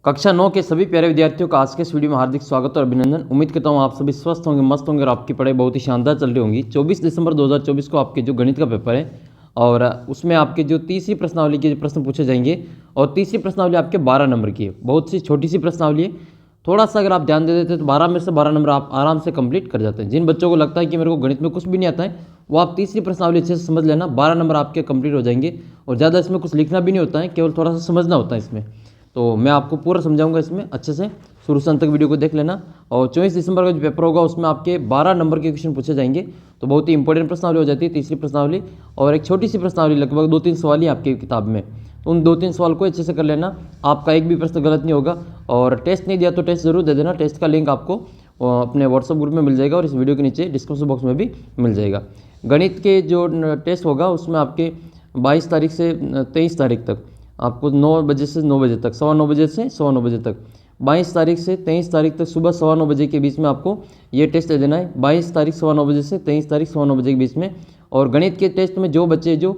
कक्षा 9 के सभी प्यारे विद्यार्थियों का आज के इस वीडियो में हार्दिक स्वागत और अभिनंदन। उम्मीद करता हूँ आप सभी स्वस्थ होंगे, मस्त होंगे और आपकी पढ़ाई बहुत ही शानदार चल रही होंगी। 24 दिसंबर 2024 को आपके जो गणित का पेपर है और उसमें आपके जो तीसरी प्रश्नावली के प्रश्न पूछे जाएंगे और तीसरी प्रश्नावली आपके 12 नंबर की है। बहुत सी छोटी सी प्रश्नावली है, थोड़ा सा अगर आप ध्यान दे देते तो 12 में से 12 नंबर आप आराम से कंप्लीट कर जाते हैं। जिन बच्चों को लगता है कि मेरे को गणित में कुछ भी नहीं आता है, वो आप तीसरी प्रश्नावली अच्छे से समझ लेना, 12 नंबर आपके कंप्लीट हो जाएंगे। और ज़्यादा इसमें कुछ लिखना भी नहीं होता है, केवल थोड़ा सा समझना होता है इसमें। तो मैं आपको पूरा समझाऊंगा इसमें, अच्छे से शुरू से अंत तक वीडियो को देख लेना। और 24 दिसंबर का जो पेपर होगा उसमें आपके 12 नंबर के क्वेश्चन पूछे जाएंगे। तो बहुत ही इंपॉर्टेंट प्रश्नावली हो जाती है तीसरी प्रश्नावली, और एक छोटी सी प्रश्नावली, लगभग 2-3 सवाल ही आपकी किताब में। तो उन 2-3 सवाल को अच्छे से कर लेना, आपका एक भी प्रश्न गलत नहीं होगा। और टेस्ट नहीं दिया तो टेस्ट जरूर दे देना। टेस्ट का लिंक आपको अपने व्हाट्सएप ग्रुप में मिल जाएगा और इस वीडियो के नीचे डिस्क्रिप्शन बॉक्स में भी मिल जाएगा। गणित के जो टेस्ट होगा उसमें आपके 22 तारीख से 23 तारीख तक आपको 9 बजे से 9 बजे तक, 9:15 बजे से 9:15 बजे तक, 22 तारीख से 23 तारीख तक सुबह 9:15 बजे के बीच में आपको ये टेस्ट दे देना है। 22 तारीख 9:15 बजे से 23 तारीख 9:15 बजे के बीच में। और गणित के टेस्ट में जो बच्चे जो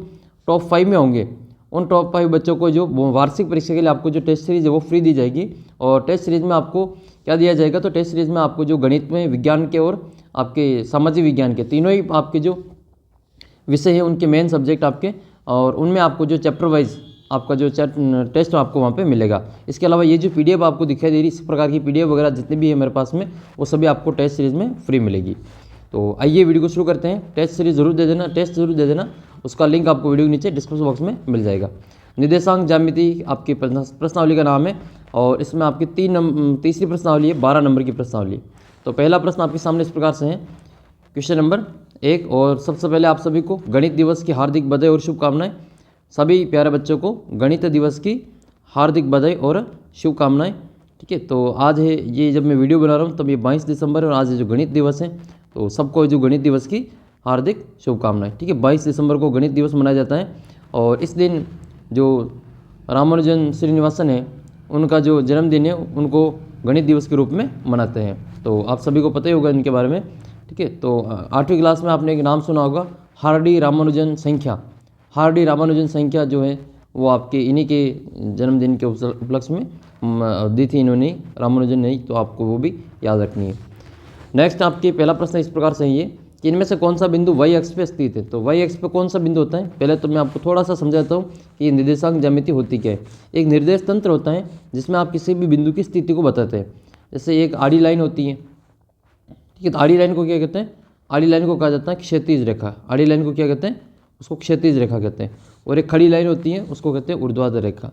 टॉप 5 में होंगे, उन टॉप 5 बच्चों को जो वार्षिक परीक्षा के लिए आपको जो टेस्ट सीरीज है वो फ्री दी जाएगी। और टेस्ट सीरीज में आपको क्या दिया जाएगा, तो टेस्ट सीरीज में आपको जो गणित में, विज्ञान के और आपके सामाजिक विज्ञान के तीनों ही आपके जो विषय है उनके मेन सब्जेक्ट आपके, और उनमें आपको जो चैप्टर वाइज आपका जो टेस्ट आपको वहाँ पे मिलेगा। इसके अलावा ये जो पीडीएफ आपको दिखाई दे रही, इस प्रकार की पीडीएफ वगैरह जितनी भी है मेरे पास में, वो सभी आपको टेस्ट सीरीज में फ्री मिलेगी। तो आइए वीडियो को शुरू करते हैं। टेस्ट सीरीज जरूर दे देना, टेस्ट जरूर दे देना, उसका लिंक आपको वीडियो के नीचे डिस्क्रिप्शन बॉक्स में मिल जाएगा। निर्देशांक ज्यामिति आपकी प्रश्नावली का नाम है, और इसमें आपकी तीसरी प्रश्नावली है, 12 नंबर की प्रश्नावली। तो पहला प्रश्न आपके सामने इस प्रकार से है, क्वेश्चन नंबर 1। और सबसे पहले आप सभी को गणित दिवस की हार्दिक बधाई और शुभकामनाएं। सभी प्यारे बच्चों को गणित दिवस की हार्दिक बधाई और शुभकामनाएं। ठीक है, तो आज है ये, जब मैं वीडियो बना रहा हूँ तब ये 22 दिसंबर है और आज है जो गणित दिवस है। तो सबको जो गणित दिवस की हार्दिक शुभकामनाएं। ठीक है, 22 दिसंबर को गणित दिवस मनाया जाता है, और इस दिन जो रामानुजन श्रीनिवासन है उनका जो जन्मदिन है उनको गणित दिवस के रूप में मनाते हैं। तो आप सभी को पता ही होगा इनके बारे में। ठीक है, तो 8वीं क्लास में आपने एक नाम सुना होगा, हार्डी रामानुजन संख्या। हार्डी रामानुजन संख्या जो है वो आपके इन्हीं के जन्मदिन के उपलक्ष्य में दी थी इन्होंने, रामानुजन ने, तो आपको वो भी याद रखनी है। नेक्स्ट आपके पहला प्रश्न इस प्रकार से है कि इनमें से कौन सा बिंदु वाई अक्ष पे स्थित है। तो वाई अक्ष पे कौन सा बिंदु होता है, पहले तो मैं आपको थोड़ा सा समझाता हूँ कि निर्देशांक ज्यामिति होती क्या है। एक निर्देश तंत्र होता है जिसमें आप किसी भी बिंदु की स्थिति को बताते हैं। जैसे एक आड़ी लाइन होती है, ठीक है, तो आड़ी लाइन को क्या कहते हैं, आड़ी लाइन को कहा जाता है क्षैतिज रेखा। आड़ी लाइन को क्या कहते हैं, उसको क्षैतिज रेखा कहते हैं। और एक खड़ी लाइन होती है उसको कहते हैं ऊर्ध्वाधर रेखा।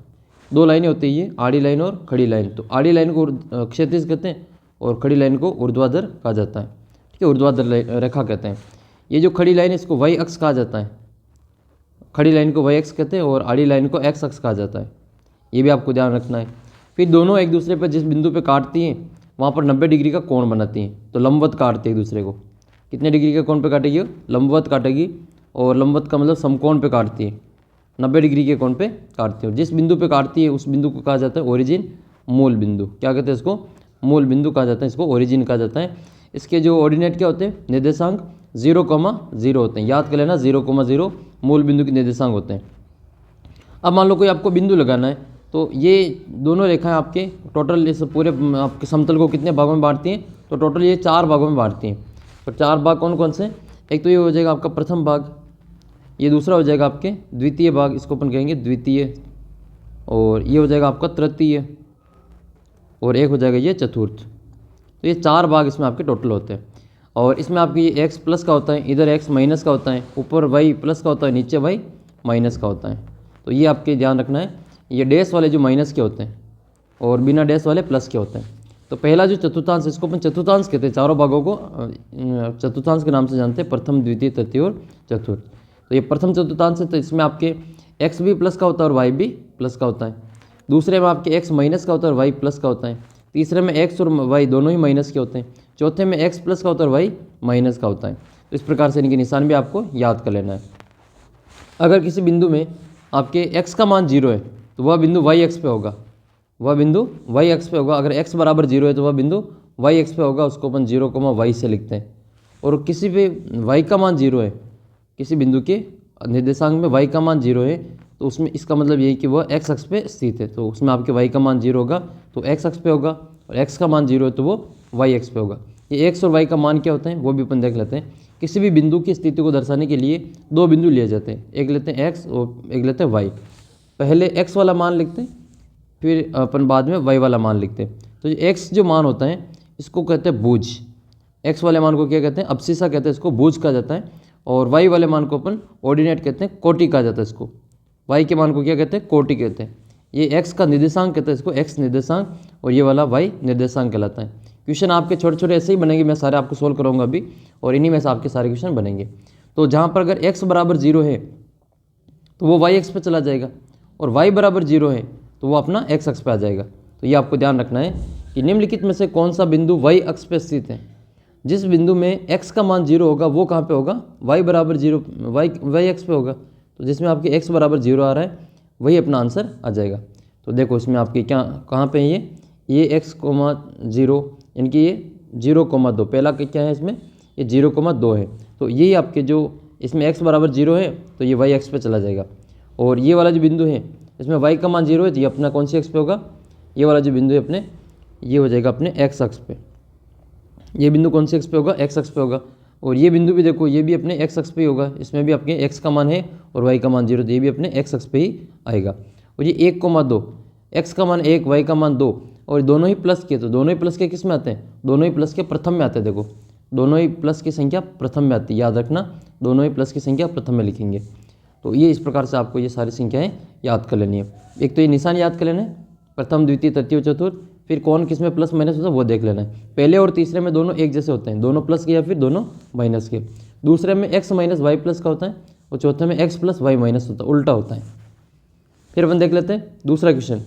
दो लाइनें होती है ये, आड़ी लाइन और खड़ी लाइन। तो आड़ी लाइन को क्षैतिज कहते हैं और खड़ी लाइन को ऊर्ध्वाधर कहा जाता है। ठीक है, ऊर्ध्वाधर रेखा कहते हैं। ये जो खड़ी लाइन है इसको वाई अक्ष कहा जाता है, खड़ी लाइन को वाई अक्ष कहते हैं, और आड़ी लाइन को एक्स अक्ष कहा जाता है। ये भी आपको ध्यान रखना है। फिर दोनों एक दूसरे पर जिस बिंदु पर काटती हैं वहाँ पर 90 डिग्री का कोण बनाती हैं। तो लंबवत काटती है एक दूसरे को। कितने डिग्री के कोण पे काटेगी, लंबवत काटेगी, और लंबवत का मतलब समकोण पे काटती है, 90 डिग्री के कोण पे काटती है। जिस बिंदु पे काटती है उस बिंदु को कहा जाता है ओरिजिन, मूल बिंदु। क्या कहते हैं इसको, मूल बिंदु कहा जाता है, इसको ओरिजिन कहा जाता है। इसके जो ऑर्डिनेट क्या होते हैं, निर्देशांक 0,0 होते हैं। याद कर लेना, 0,0 मूल बिंदु के निर्देशांक होते हैं। अब मान लो कोई आपको बिंदु लगाना है, तो ये दोनों रेखाएं आपके टोटल इस पूरे आपके समतल को कितने भागों में बांटती हैं, तो टोटल ये 4 भागों में बांटती हैं। तो 4 भाग कौन कौन से, एक तो ये हो जाएगा आपका प्रथम भाग, ये दूसरा हो जाएगा आपके द्वितीय भाग, इसको अपन कहेंगे द्वितीय, और ये हो जाएगा आपका तृतीय, और एक हो जाएगा ये चतुर्थ। तो ये 4 भाग इसमें आपके टोटल होते हैं। और इसमें आपकी ये एक्स प्लस का होता है, इधर एक्स माइनस का होता है, ऊपर वाई प्लस का होता है, नीचे वाई माइनस का होता है। तो ये आपके ध्यान रखना है। ये डैश वाले जो माइनस के होते हैं और बिना डैश वाले प्लस के होते हैं। तो पहला जो चतुर्थांश, इसको अपन चतुर्थांश कहते हैं। चारों भागों को चतुर्थांश के नाम से जानते हैं, प्रथम, द्वितीय, तृतीय और चतुर्थ। तो ये प्रथम चतुर्थांश है, तो इसमें आपके एक्स भी प्लस का होता है और वाई भी प्लस का होता है। दूसरे में आपके एक्स माइनस का होता है और वाई प्लस का होता है। तीसरे में एक्स और वाई दोनों ही माइनस के होते हैं। चौथे में एक्स प्लस का होता है और वाई माइनस का होता है। तो इस प्रकार से इनके निशान भी आपको याद कर लेना है। अगर किसी बिंदु में आपके एक्स का मान 0 है तो वह बिंदु वाई एक्स पे होगा, वह बिंदु वाई एक्स पे होगा। अगर एक्स बराबर 0 है तो वह बिंदु वाई एक्स पे होगा, उसको अपन 0,y से लिखते हैं। और किसी पे वाई का मान 0 है, किसी बिंदु के निर्देशांक में y का मान 0 है, तो उसमें इसका मतलब यही कि वह एक्स अक्ष पे स्थित है, तो उसमें आपके वाई का मान 0 होगा तो एक्स अक्ष पे होगा, और एक्स का मान 0 है तो वो वाई अक्ष पे होगा। ये एक्स और वाई का मान क्या होता है वो भी अपन देख लेते हैं। किसी भी बिंदु की स्थिति को दर्शाने के लिए दो बिंदु लिए जाते हैं, एक लेते हैं एक्स और एक लेते हैं वाई। पहले एक्स वाला मान लिखते हैं, फिर अपन बाद में वाई वाला मान लिखते हैं। तो ये एक्स जो मान होता है इसको कहते हैं भुज, एक्स वाले मान को क्या कहते हैं, अब्सिसा कहते हैं, इसको भुज कहा जाता है। और वाई वाले मान को अपन ऑर्डिनेट कहते हैं, कोटि कहा जाता है इसको। वाई के मान को क्या कहते हैं, कोटि कहते हैं। ये एक्स का निर्देशांक कहते हैं इसको, एक्स निर्देशांक, और ये वाला वाई निर्देशांक कहलाता है। क्वेश्चन आपके छोटे छोटे ऐसे ही बनेंगे, मैं सारे आपको सोल्व कराऊंगा अभी, और इन्हीं में से आपके सारे क्वेश्चन बनेंगे। तो जहाँ पर अगर एक्स बराबर 0 है तो वो वाई एक्स पे चला जाएगा, और वाई बराबर 0 है तो वो अपना एक्स अक्ष पे आ जाएगा। तो ये आपको ध्यान रखना है कि निम्नलिखित में से कौन सा बिंदु वाई अक्ष पे स्थित है। जिस बिंदु में x का मान 0 होगा वो कहाँ पे होगा, y बराबर 0, वाई एक्स पे होगा। तो जिसमें आपके x बराबर 0 आ रहा है वही अपना आंसर आ जाएगा। तो देखो इसमें आपके क्या कहाँ पे है, ये x, 0, यानी कि ये 0,2, पहला क्या है इसमें, ये 0,2 है। तो यही आपके जो इसमें x बराबर 0 है तो ये वाई एक्स पे चला जाएगा। और ये वाला जो बिंदु है इसमें y का मान 0 है तो ये अपना कौन सी एक्स पे होगा, ये वाला जो बिंदु है अपने ये हो जाएगा अपने x अक्ष पे। ये बिंदु कौन से एक्स पे होगा, एक्स अक्ष पे होगा। और ये बिंदु भी देखो ये भी अपने एक्स अक्ष पे ही होगा, इसमें भी आपके एक्स का मान है और वाई का मान 0, तो ये भी अपने एक्स अक्ष पे ही आएगा। और ये 1,2, एक्स का मान 1, वाई का मान 2, और दोनों ही प्लस के, तो दोनों ही प्लस के किस में आते हैं, दोनों ही प्लस के प्रथम में आते हैं। देखो दोनों ही प्लस की संख्या प्रथम में आती है, याद रखना दोनों ही प्लस की संख्या प्रथम में लिखेंगे। तो ये इस प्रकार से आपको ये सारी संख्याएँ याद कर लेनी है। एक तो ये निशान याद कर लेना है, प्रथम, द्वितीय, तृतीय, चतुर्थ, फिर कौन किस में प्लस माइनस होता है वो देख लेना है। पहले और तीसरे में दोनों एक जैसे होते हैं, दोनों प्लस के या फिर दोनों माइनस के। दूसरे में x माइनस वाई प्लस का होता है, और चौथे में x प्लस वाई माइनस होता है, उल्टा होता है। फिर अपन देख लेते हैं दूसरा क्वेश्चन।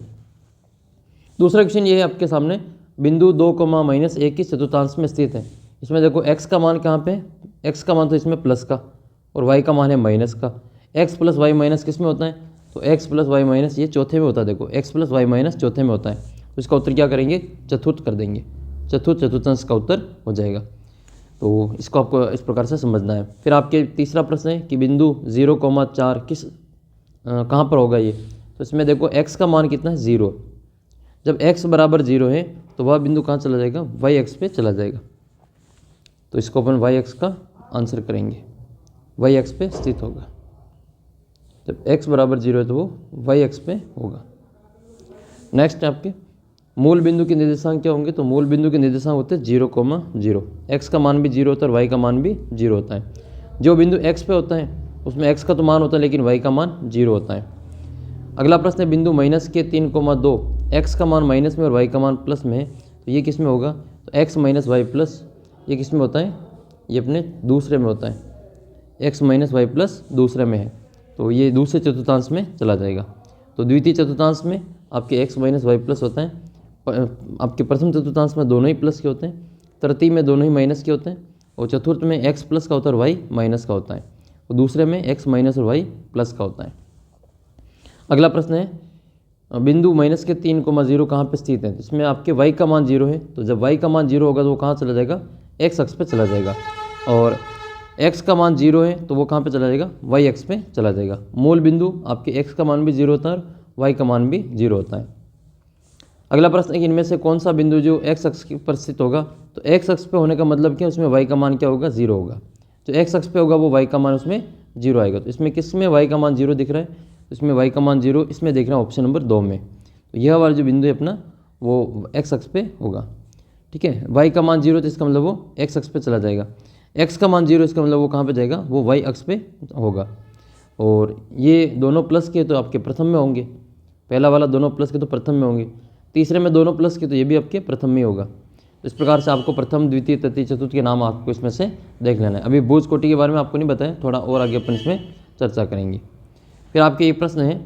दूसरा क्वेश्चन ये है आपके सामने, बिंदु 2,-1 की चतुर्थांश में स्थित है। इसमें देखो x का मान कहाँ पे, x का मान तो इसमें प्लस का, और y का मान है माइनस का। x प्लस वाई माइनस किस में होता है, तो x प्लस वाई माइनस ये चौथे में होता है। देखो x प्लस वाई माइनस चौथे में होता है, तो इसका उत्तर क्या करेंगे, चतुर्थ कर देंगे, चतुर्थांश का उत्तर हो जाएगा। तो इसको आपको इस प्रकार से समझना है। फिर आपके तीसरा प्रश्न है कि बिंदु 0,4 किस कहाँ पर होगा ये, तो इसमें देखो x का मान कितना है, 0। जब x बराबर 0 है तो वह बिंदु कहाँ चला जाएगा, वाई एक्स पे चला जाएगा। तो इसको अपन वाई एक्स का आंसर करेंगे, वाई एक्स पे स्थित होगा। जब x बराबर 0 है तो वो वाई एक्स पे होगा। नेक्स्ट आपके मूल बिंदु के निर्देशांक क्या होंगे, तो मूल बिंदु के निर्देशांक होते हैं 0,0, x का मान भी 0 होता है और y का मान भी 0 होता है। जो बिंदु x पे होता है उसमें x का तो मान होता है लेकिन y का मान 0 होता है। अगला प्रश्न है बिंदु -3,2, x का मान माइनस में और y का मान प्लस में है, तो ये किस में होगा, तो x माइनस वाई प्लस, ये किस में होता है, ये अपने दूसरे में होता है, x माइनस वाई प्लस दूसरे में है, तो ये दूसरे चतुर्थांश में चला जाएगा। तो द्वितीय चतुर्थांश में आपके x माइनस वाई प्लस होता है, आपके प्रथम चतुर्थांश में दोनों ही प्लस के होते हैं, तृतीय में दोनों ही माइनस के होते हैं, और चतुर्थ में x प्लस का होता है और y माइनस का होता है, और दूसरे में x माइनस और y प्लस का होता है। अगला प्रश्न है बिंदु -3,0 कहाँ पे स्थित है, इसमें आपके y का मान 0 है, तो जब y का मान 0 होगा तो वो कहाँ चला जाएगा, x अक्ष पे चला जाएगा, और x का मान 0 है तो वो कहाँ पे चला जाएगा, y अक्ष पे चला जाएगा। मूल बिंदु आपके x का मान भी 0 होता है और y का मान भी 0 होता है। अगला प्रश्न है कि इनमें से कौन सा बिंदु जो x अक्ष पर स्थित होगा, तो x अक्ष पे होने का मतलब क्या, उसमें y का मान क्या होगा, 0 होगा। जो x अक्ष पे होगा वो y का मान उसमें 0 आएगा। तो इसमें किस में y का मान 0 दिख रहा है, तो इसमें y का मान 0 इसमें देख रहा है ऑप्शन नंबर 2 में। तो यह वाला जो बिंदु है अपना वो x अक्ष पे होगा, ठीक है। y का मान 0 तो इसका मतलब वो x अक्ष पे चला जाएगा, x का मान 0 इसका मतलब वो कहाँ पे जाएगा, वो y अक्ष पे होगा। और ये दोनों प्लस के तो आपके प्रथम में होंगे, पहला वाला दोनों प्लस के तो प्रथम में होंगे, तीसरे में दोनों प्लस के तो ये भी आपके प्रथम में होगा। तो इस प्रकार से आपको प्रथम, द्वितीय, तृतीय, चतुर्थ के नाम आपको इसमें से देख लेना है। अभी भुज कोटि के बारे में आपको नहीं बताया, थोड़ा और आगे अपन इसमें चर्चा करेंगे। फिर आपके ये प्रश्न है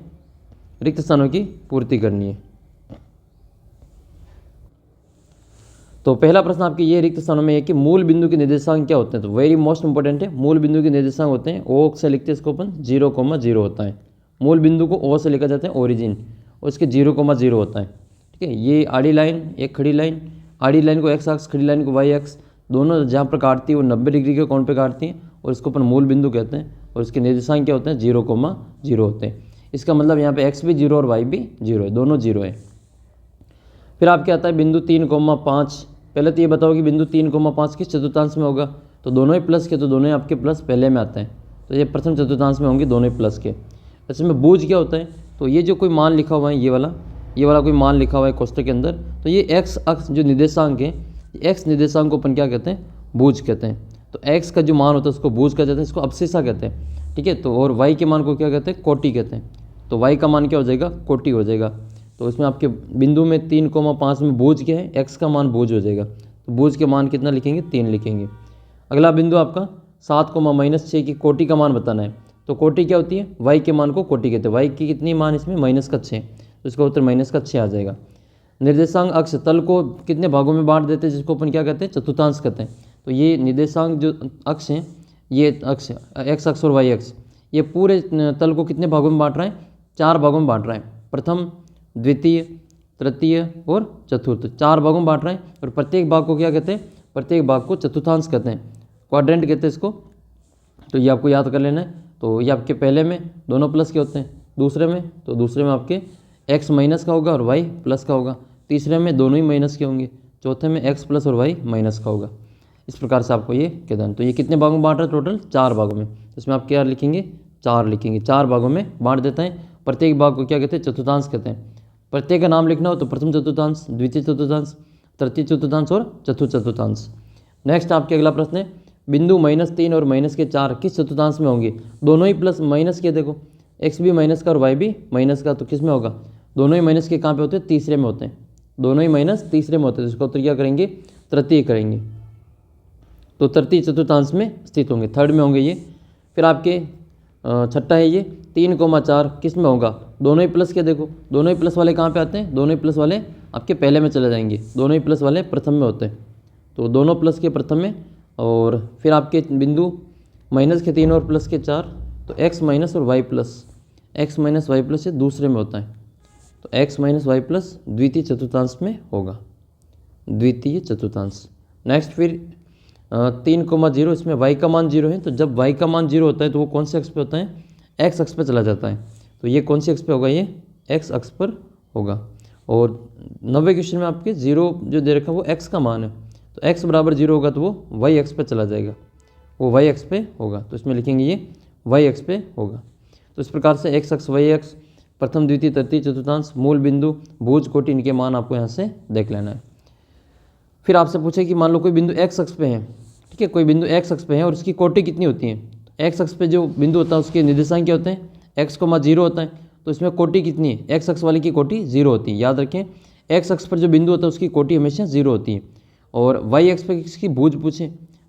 रिक्त स्थानों की पूर्ति करनी है। तो पहला प्रश्न आपके ये रिक्त स्थानों में है कि मूल बिंदु के निर्देशांक क्या होते हैं, तो वेरी मोस्ट इंपॉर्टेंट है। मूल बिंदु के निर्देशांक होते हैं ओ से लिखते हैं इसको अपन 0,0 होता है। मूल बिंदु को ओ से लिखा जाता है ओरिजिन, और इसके 0,0 होता है, ठीक है। ये आड़ी लाइन, एक खड़ी लाइन, आड़ी लाइन को x अक्ष, खड़ी लाइन को y अक्ष, दोनों जहाँ पर काटती है वो 90 डिग्री के कोण पे काटती हैं, और इसको अपन मूल बिंदु कहते हैं। और इसके निर्देशांक क्या होते हैं, 0,0 होते हैं। इसका मतलब यहाँ पे एक्स भी 0 और वाई भी 0 है, दोनों 0 है। फिर आपके आता है बिंदु 3,5। पहले तो ये बताओ कि बिंदु 3,5 किस चतुर्थांश में होगा, तो दोनों ही प्लस के, तो दोनों ही आपके प्लस पहले में आते हैं, तो ये प्रथम चतुर्थांश में होंगे दोनों ही प्लस के। इसमें बूझ क्या होता है, तो ये जो कोई मान लिखा हुआ है, ये वाला कोई मान लिखा हुआ है कोष्ठक के अंदर, तो ये एक्स अक्ष जो निर्देशांक है, एक्स निर्देशांक को अपन क्या कहते हैं, बूझ कहते हैं। तो एक्स का जो मान होता है उसको बूझ कहते हैं, इसको अवशेषा कहते हैं, ठीक है। तो और वाई के मान को क्या कहते हैं, कोटि कहते हैं। तो वाई का मान क्या हो जाएगा, कोटि हो जाएगा। तो इसमें आपके बिंदु में 3,5 में बूझ क्या है, एक्स का मान बूझ हो जाएगा। तो बूझ के मान कितना लिखेंगे, 3 लिखेंगे। अगला बिंदु आपका 7,-6 की कोटि का मान बताना है। तो कोटि क्या होती है, वाई के मान को कोटि कहते हैं। वाई की कितनी मान इसमें, -6, तो इसका उत्तर -6 आ जाएगा। निर्देशांक अक्ष तल को कितने भागों में बांट देते हैं, जिसको अपन क्या कहते हैं, चतुर्थांश कहते हैं। तो ये निर्देशांक जो अक्ष हैं, ये अक्ष एक्स अक्ष और वाई अक्ष, ये पूरे तल को कितने भागों में बांट रहा है, 4 भागों में बांट रहा है। प्रथम, द्वितीय, तृतीय और चतुर्थ, 4 भागों में बांट रहे हैं। और प्रत्येक भाग को क्या कहते हैं, प्रत्येक भाग को चतुर्थांश कहते हैं, क्वाड्रेंट कहते हैं इसको। तो ये आपको याद कर लेना है। तो ये आपके पहले में दोनों प्लस के होते हैं, दूसरे में, तो दूसरे में आपके एक्स माइनस का होगा और वाई प्लस का होगा, तीसरे में दोनों ही माइनस के होंगे, चौथे में एक्स प्लस और वाई माइनस का होगा। इस प्रकार से आपको ये कहना है। तो ये कितने भागों में बांट रहा है, टोटल 4 भागों में। इसमें आप क्या लिखेंगे, 4 लिखेंगे, 4 भागों में बांट देते हैं। प्रत्येक भाग को क्या कहते हैं, चतुर्थांश कहते हैं। प्रत्येक का नाम लिखना हो तो प्रथम चतुर्थांश, द्वितीय चतुर्थांश, तृतीय चतुर्थांश और चतुर्थ चतुर्थांश। नेक्स्ट आपके अगला प्रश्न है, बिंदु -3 और -4 किस चतुर्थांश में होंगे। दोनों ही प्लस माइनस के, देखो एक्स भी माइनस का और वाई भी माइनस का, तो किस में होगा, दोनों ही माइनस के कहाँ पे होते हैं, तीसरे में होते हैं। दोनों ही माइनस तीसरे में होते हैं, तो इसको उत्तर क्या करेंगे, तृतीय करेंगे। तो तृतीय चतुर्थांश में स्थित होंगे, थर्ड में होंगे ये। फिर आपके छठा है ये 3,4 किस में होगा, दोनों ही प्लस के, देखो दोनों ही प्लस वाले कहाँ पे आते हैं, दोनों ही प्लस वाले आपके पहले में चले जाएंगे, दोनों ही प्लस वाले प्रथम में होते हैं। तो दोनों प्लस के प्रथम में। और फिर आपके बिंदु माइनस के 3 और प्लस के 4, तो एक्स माइनस और y plus, x minus y plus ये दूसरे में होता है। तो एक्स माइनस वाई प्लस द्वितीय चतुर्थांश में होगा, द्वितीय चतुर्थांश। नेक्स्ट फिर 3,0, इसमें y का मान 0 है। तो जब y का मान 0 होता है तो वो कौन से अक्ष पे होता है, x अक्ष पे चला जाता है। तो ये कौन सी अक्ष पे होगा, ये x अक्ष पर होगा। और 90 क्वेश्चन में आपके 0 जो दे रखा है वो x का मान है, तो x बराबर 0 होगा तो वो y अक्ष पे चला जाएगा, वो y अक्ष पे होगा। तो इसमें लिखेंगे ये y अक्ष पे होगा। तो इस प्रकार से x अक्ष, y अक्ष, प्रथम, द्वितीय, तृतीय, चतुर्थांश, मूल बिंदु, भुज, कोटि, इनके मान आपको यहाँ से देख लेना है। फिर आपसे पूछे कि मान लो कोई बिंदु x अक्ष पे है, ठीक है, कोई बिंदु x अक्ष पे है और उसकी कोटि कितनी होती है। x अक्ष पे जो बिंदु होता है उसके निर्देशांक क्या होते हैं, x, 0 होता है। तो इसमें कोटि कितनी है, x अक्ष वाली की कोटि 0 होती है, याद रखें। x अक्ष पर जो बिंदु होता है उसकी कोटि हमेशा 0 होती है। और y अक्ष पे किसकी भुज पूछे,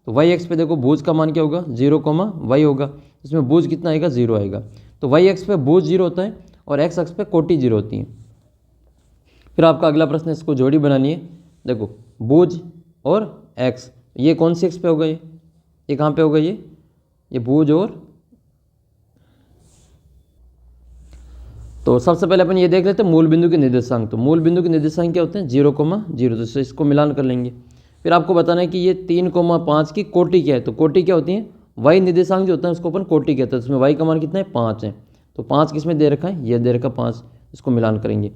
तो y अक्ष पे देखो भुज का मान क्या होगा, 0, y होगा। इसमें भुज कितना आएगा, 0 आएगा। तो y अक्ष पे भुज 0 होता है और x अक्ष पे कोटि 0 होती है। फिर आपका अगला प्रश्न, इसको जोड़ी बनानी है। देखो भुज और x, ये कौन सी एक्स पे होगा, ये कहाँ पे होगा, ये भुज। और तो सबसे पहले अपन ये देख लेते हैं मूल बिंदु के निर्देशांक। तो मूल बिंदु के निर्देशांक क्या होते हैं, 0, 0, तो इसको मिलान कर लेंगे। फिर आपको बताना है कि ये 3,5 की कोटि क्या है। तो कोटि क्या होती है, y निर्देशांक जो होता है उसको अपन कोटि कहते हैं। उसमें y का मान कितना है, 5 है। तो 5 किस में दे रखा है, ये दे रखा 5, इसको मिलान करेंगे।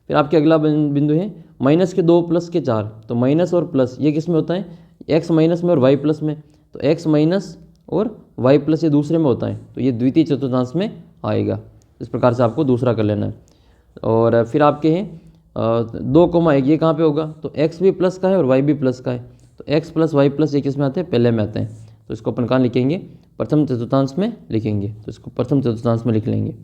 फिर आपके अगला बिंदु है -2 प्लस के 4। तो माइनस और प्लस ये किस में होता है, x माइनस में और y प्लस में। तो x माइनस और y प्लस ये दूसरे में होता है, तो ये द्वितीय चतुर्थांश में आएगा। इस प्रकार से आपको दूसरा कर लेना है। और फिर आपके हैं 2,1, ये कहाँ पे होगा, तो x भी प्लस का है और y भी प्लस का है। तो x प्लस वाई प्लस ये किस में आते हैं, पहले में आते हैं। तो इसको अपन कहाँ लिखेंगे, प्रथम चतुर्थांश में लिखेंगे। तो इसको प्रथम चतुर्थांश में लिख लेंगे।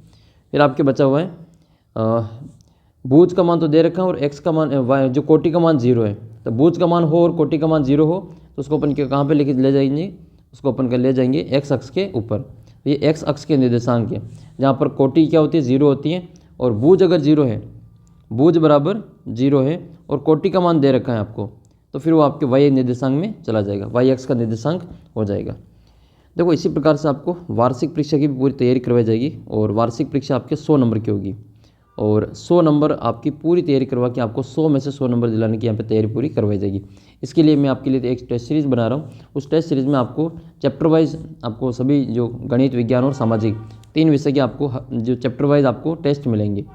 फिर आपके बचा हुआ है भुज का मान तो दे रखा है और x का मान, जो कोटि का मान 0 है। तो भुज का मान हो और कोटि का मान 0 हो तो उसको अपन कहाँ पे लेके ले जाएंगे, उसको अपन ले जाएंगे x अक्ष के ऊपर। ये x अक्ष के निर्देशांक है, जहाँ पर कोटि क्या होती है, 0 होती है। और भुज अगर 0 है, भुज बराबर 0 है और कोटि का मान दे रखा है आपको, तो फिर वो आपके y निर्देशांक में चला जाएगा, y अक्ष का निर्देशांक हो जाएगा। देखो इसी प्रकार से आपको वार्षिक परीक्षा की पूरी तैयारी करवाई जाएगी। और वार्षिक परीक्षा आपके 100 नंबर की होगी और 100 नंबर आपकी पूरी तैयारी करवा के आपको 100 में से 100 नंबर दिलाने की यहाँ पे तैयारी पूरी करवाई जाएगी। इसके लिए मैं आपके लिए एक टेस्ट सीरीज़ बना रहा हूँ। उस टेस्ट सीरीज़ में आपको चैप्टर वाइज आपको सभी जो गणित, विज्ञान और सामाजिक 3 विषय के आपको जो चैप्टर वाइज आपको टेस्ट मिलेंगे,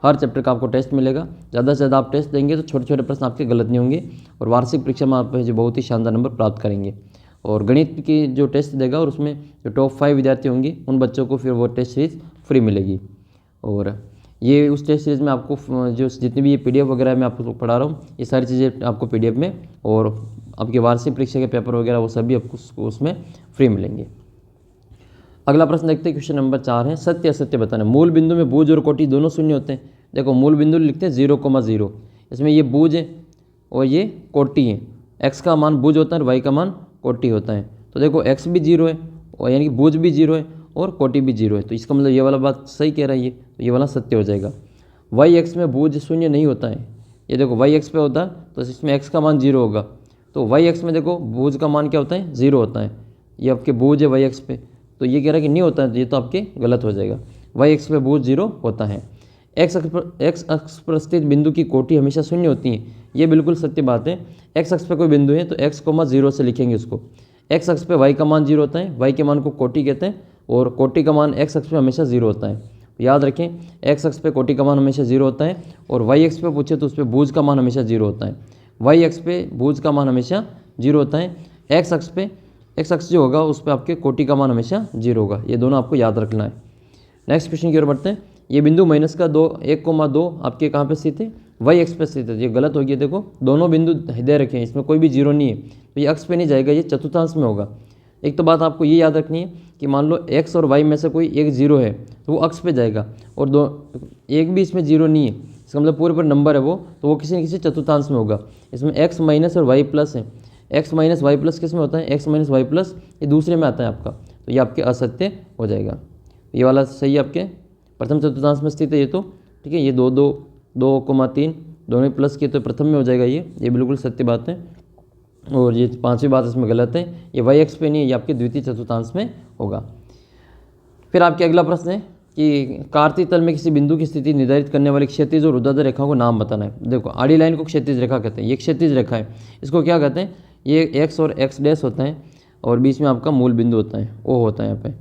हर चैप्टर का आपको टेस्ट मिलेगा। ज़्यादा से ज़्यादा आप टेस्ट देंगे तो छोटे छोटे प्रश्न आपके गलत नहीं होंगे और वार्षिक परीक्षा में आप जो बहुत ही शानदार नंबर प्राप्त करेंगे। और गणित की जो टेस्ट देगा और उसमें जो टॉप 5 विद्यार्थी होंगे उन बच्चों को फिर वो टेस्ट सीरीज फ्री मिलेगी। और ये उस टेस्ट सीरीज में आपको जो जितनी भी ये PDF वगैरह मैं आपको पढ़ा रहा हूँ, ये सारी चीज़ें आपको PDF में, और आपके वार्षिक परीक्षा के पेपर वगैरह वो सभी आपको उसमें फ्री मिलेंगे। अगला प्रश्न देखते हैं, क्वेश्चन नंबर 4 है, सत्य असत्य बताना। मूल बिंदु में बूझ और कोटि दोनों शून्य होते हैं। देखो मूल बिंदु लिखते हैं 0,0, इसमें ये बूझ है और ये कोटि है। x का मान बूझ होता है और y का मान कोटि होता है। तो देखो x भी 0 है और यानी कि बूझ भी 0 है और कोटि भी 0 है, तो इसका मतलब ये वाला बात सही कह रहा है ये, तो ये वाला सत्य हो जाएगा। y(x) में बूझ शून्य नहीं होता है। ये देखो y(x) पे होता है तो इसमें x का मान 0 होगा, तो y(x) में देखो बूझ का मान क्या होता है, 0 होता है। ये आपके बूझ है y(x) पे, तो ये कह रहा है कि नहीं होता है, तो ये तो आपके गलत हो जाएगा। y(x) पे बूझ 0 होता है। x अक्ष पर स्थित बिंदु की कोटि हमेशा शून्य होती है, ये बिल्कुल सत्य बात है। x अक्ष पे कोई बिंदु है तो x, 0 से लिखेंगे उसको। x अक्ष पे y का मान 0 होता है, y के मान को कोटि कहते हैं और कोटि का मान x अक्ष पे हमेशा 0 होता है। याद रखें, x अक्ष पे कोटि का मान हमेशा 0 होता है और y अक्ष पे पूछे तो उस पर बूझ का मान हमेशा 0 होता है। y अक्ष पे बूझ का मान हमेशा 0 होता है, x अक्ष पे x अक्ष जो होगा उस पर आपके कोटि का मान हमेशा 0 होगा। ये दोनों आपको याद रखना है। नेक्स्ट क्वेश्चन की ओर बढ़ते हैं। ये बिंदु -1,2 आपके कहाँ पे स्थित है, y(x) पे स्थित है। ये गलत हो गया, देखो दोनों बिंदु दे रखे हैं, इसमें कोई भी 0 नहीं है, तो ये अक्ष पे नहीं जाएगा, ये चतुर्थांश में होगा। एक तो बात आपको ये याद रखनी है कि मान लो x और y में से कोई एक 0 है तो वो अक्ष पे जाएगा, और एक भी इसमें 0 नहीं है, इसका मतलब पूरे पर नंबर है वो, तो वो किसी न किसी चतुर्थांश में होगा। इसमें x माइनस और y प्लस है, x माइनस वाई प्लस किस में होता है, x माइनस वाई प्लस ये दूसरे में आता है आपका, तो ये आपके असत्य हो जाएगा। ये वाला सही है, आपके प्रथम चतुर्थांश में स्थित है ये, तो ठीक है। ये 2,3 दोनों प्लस किए तो प्रथम में हो जाएगा, ये बिल्कुल सत्य बात है। और ये 5वीं बात इसमें गलत है, ये y(x) पे नहीं है, ये आपके द्वितीय चतुर्थांश में होगा। फिर आपके अगला प्रश्न है कि कार्तीय तल में किसी बिंदु की स्थिति निर्धारित करने वाली क्षैतिज और ऊर्ध्वाधर रेखाओं को नाम बताना है। देखो आड़ी लाइन को क्षैतिज रेखा कहते हैं, ये क्षैतिज रेखा है, इसको क्या कहते हैं, ये x और x' होता है और बीच में आपका मूल बिंदु होता है, O होता है यहाँ पे।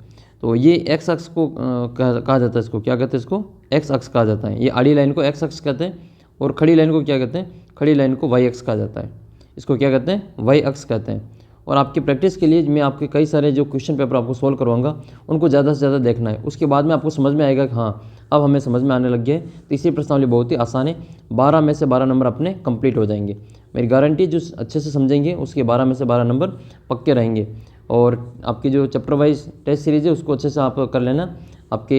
तो ये x अक्ष को कहा जाता है, इसको क्या कहते हैं, इसको x अक्ष कहा जाता है। ये आड़ी लाइन को x अक्ष कहते हैं और खड़ी लाइन को क्या कहते हैं, खड़ी लाइन को y अक्ष कहा जाता है। इसको क्या कहते हैं, y अक्ष कहते हैं। और आपकी प्रैक्टिस के लिए मैं आपके कई सारे जो क्वेश्चन पेपर आपको सोल्व करवाऊंगा उनको ज़्यादा से ज़्यादा देखना है, उसके बाद में आपको समझ में आएगा कि हाँ अब हमें समझ में आने लग गया है। तीसरी प्रश्नावली बहुत ही आसान है, 12 में से 12 नंबर अपने कंप्लीट हो जाएंगे। मेरी गारंटी, जो अच्छे से समझेंगे उसके 12 में से 12 नंबर पक्के रहेंगे। और आपकी जो चैप्टर वाइज टेस्ट सीरीज है उसको अच्छे से आप कर लेना, आपके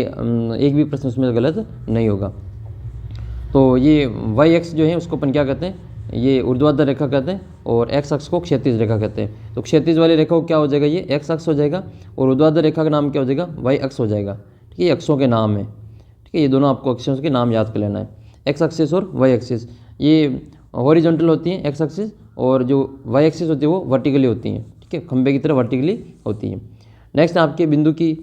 एक भी प्रश्न उसमें गलत नहीं होगा। तो ये y(x) जो है उसको अपन क्या कहते हैं, ये ऊर्ध्वाधर रेखा कहते हैं और x अक्ष को क्षैतिज रेखा कहते हैं। तो क्षैतिज वाली रेखा को क्या हो जाएगा, ये x अक्ष हो जाएगा और ऊर्ध्वाधर रेखा का नाम क्या हो जाएगा, y अक्ष हो जाएगा। ठीक है, ये अक्षों के नाम है, ठीक है, ये दोनों आपको अक्षों के नाम याद कर लेना है, x एक्सिस और y एक्सिस। ये हॉरिजॉन्टल होती हैं x एक्सिस और जो y एक्सिस होती है वो वर्टिकली होती हैं, ठीक है, खंबे की तरह वर्टिकली होती हैं। नेक्स्ट आपके बिंदु की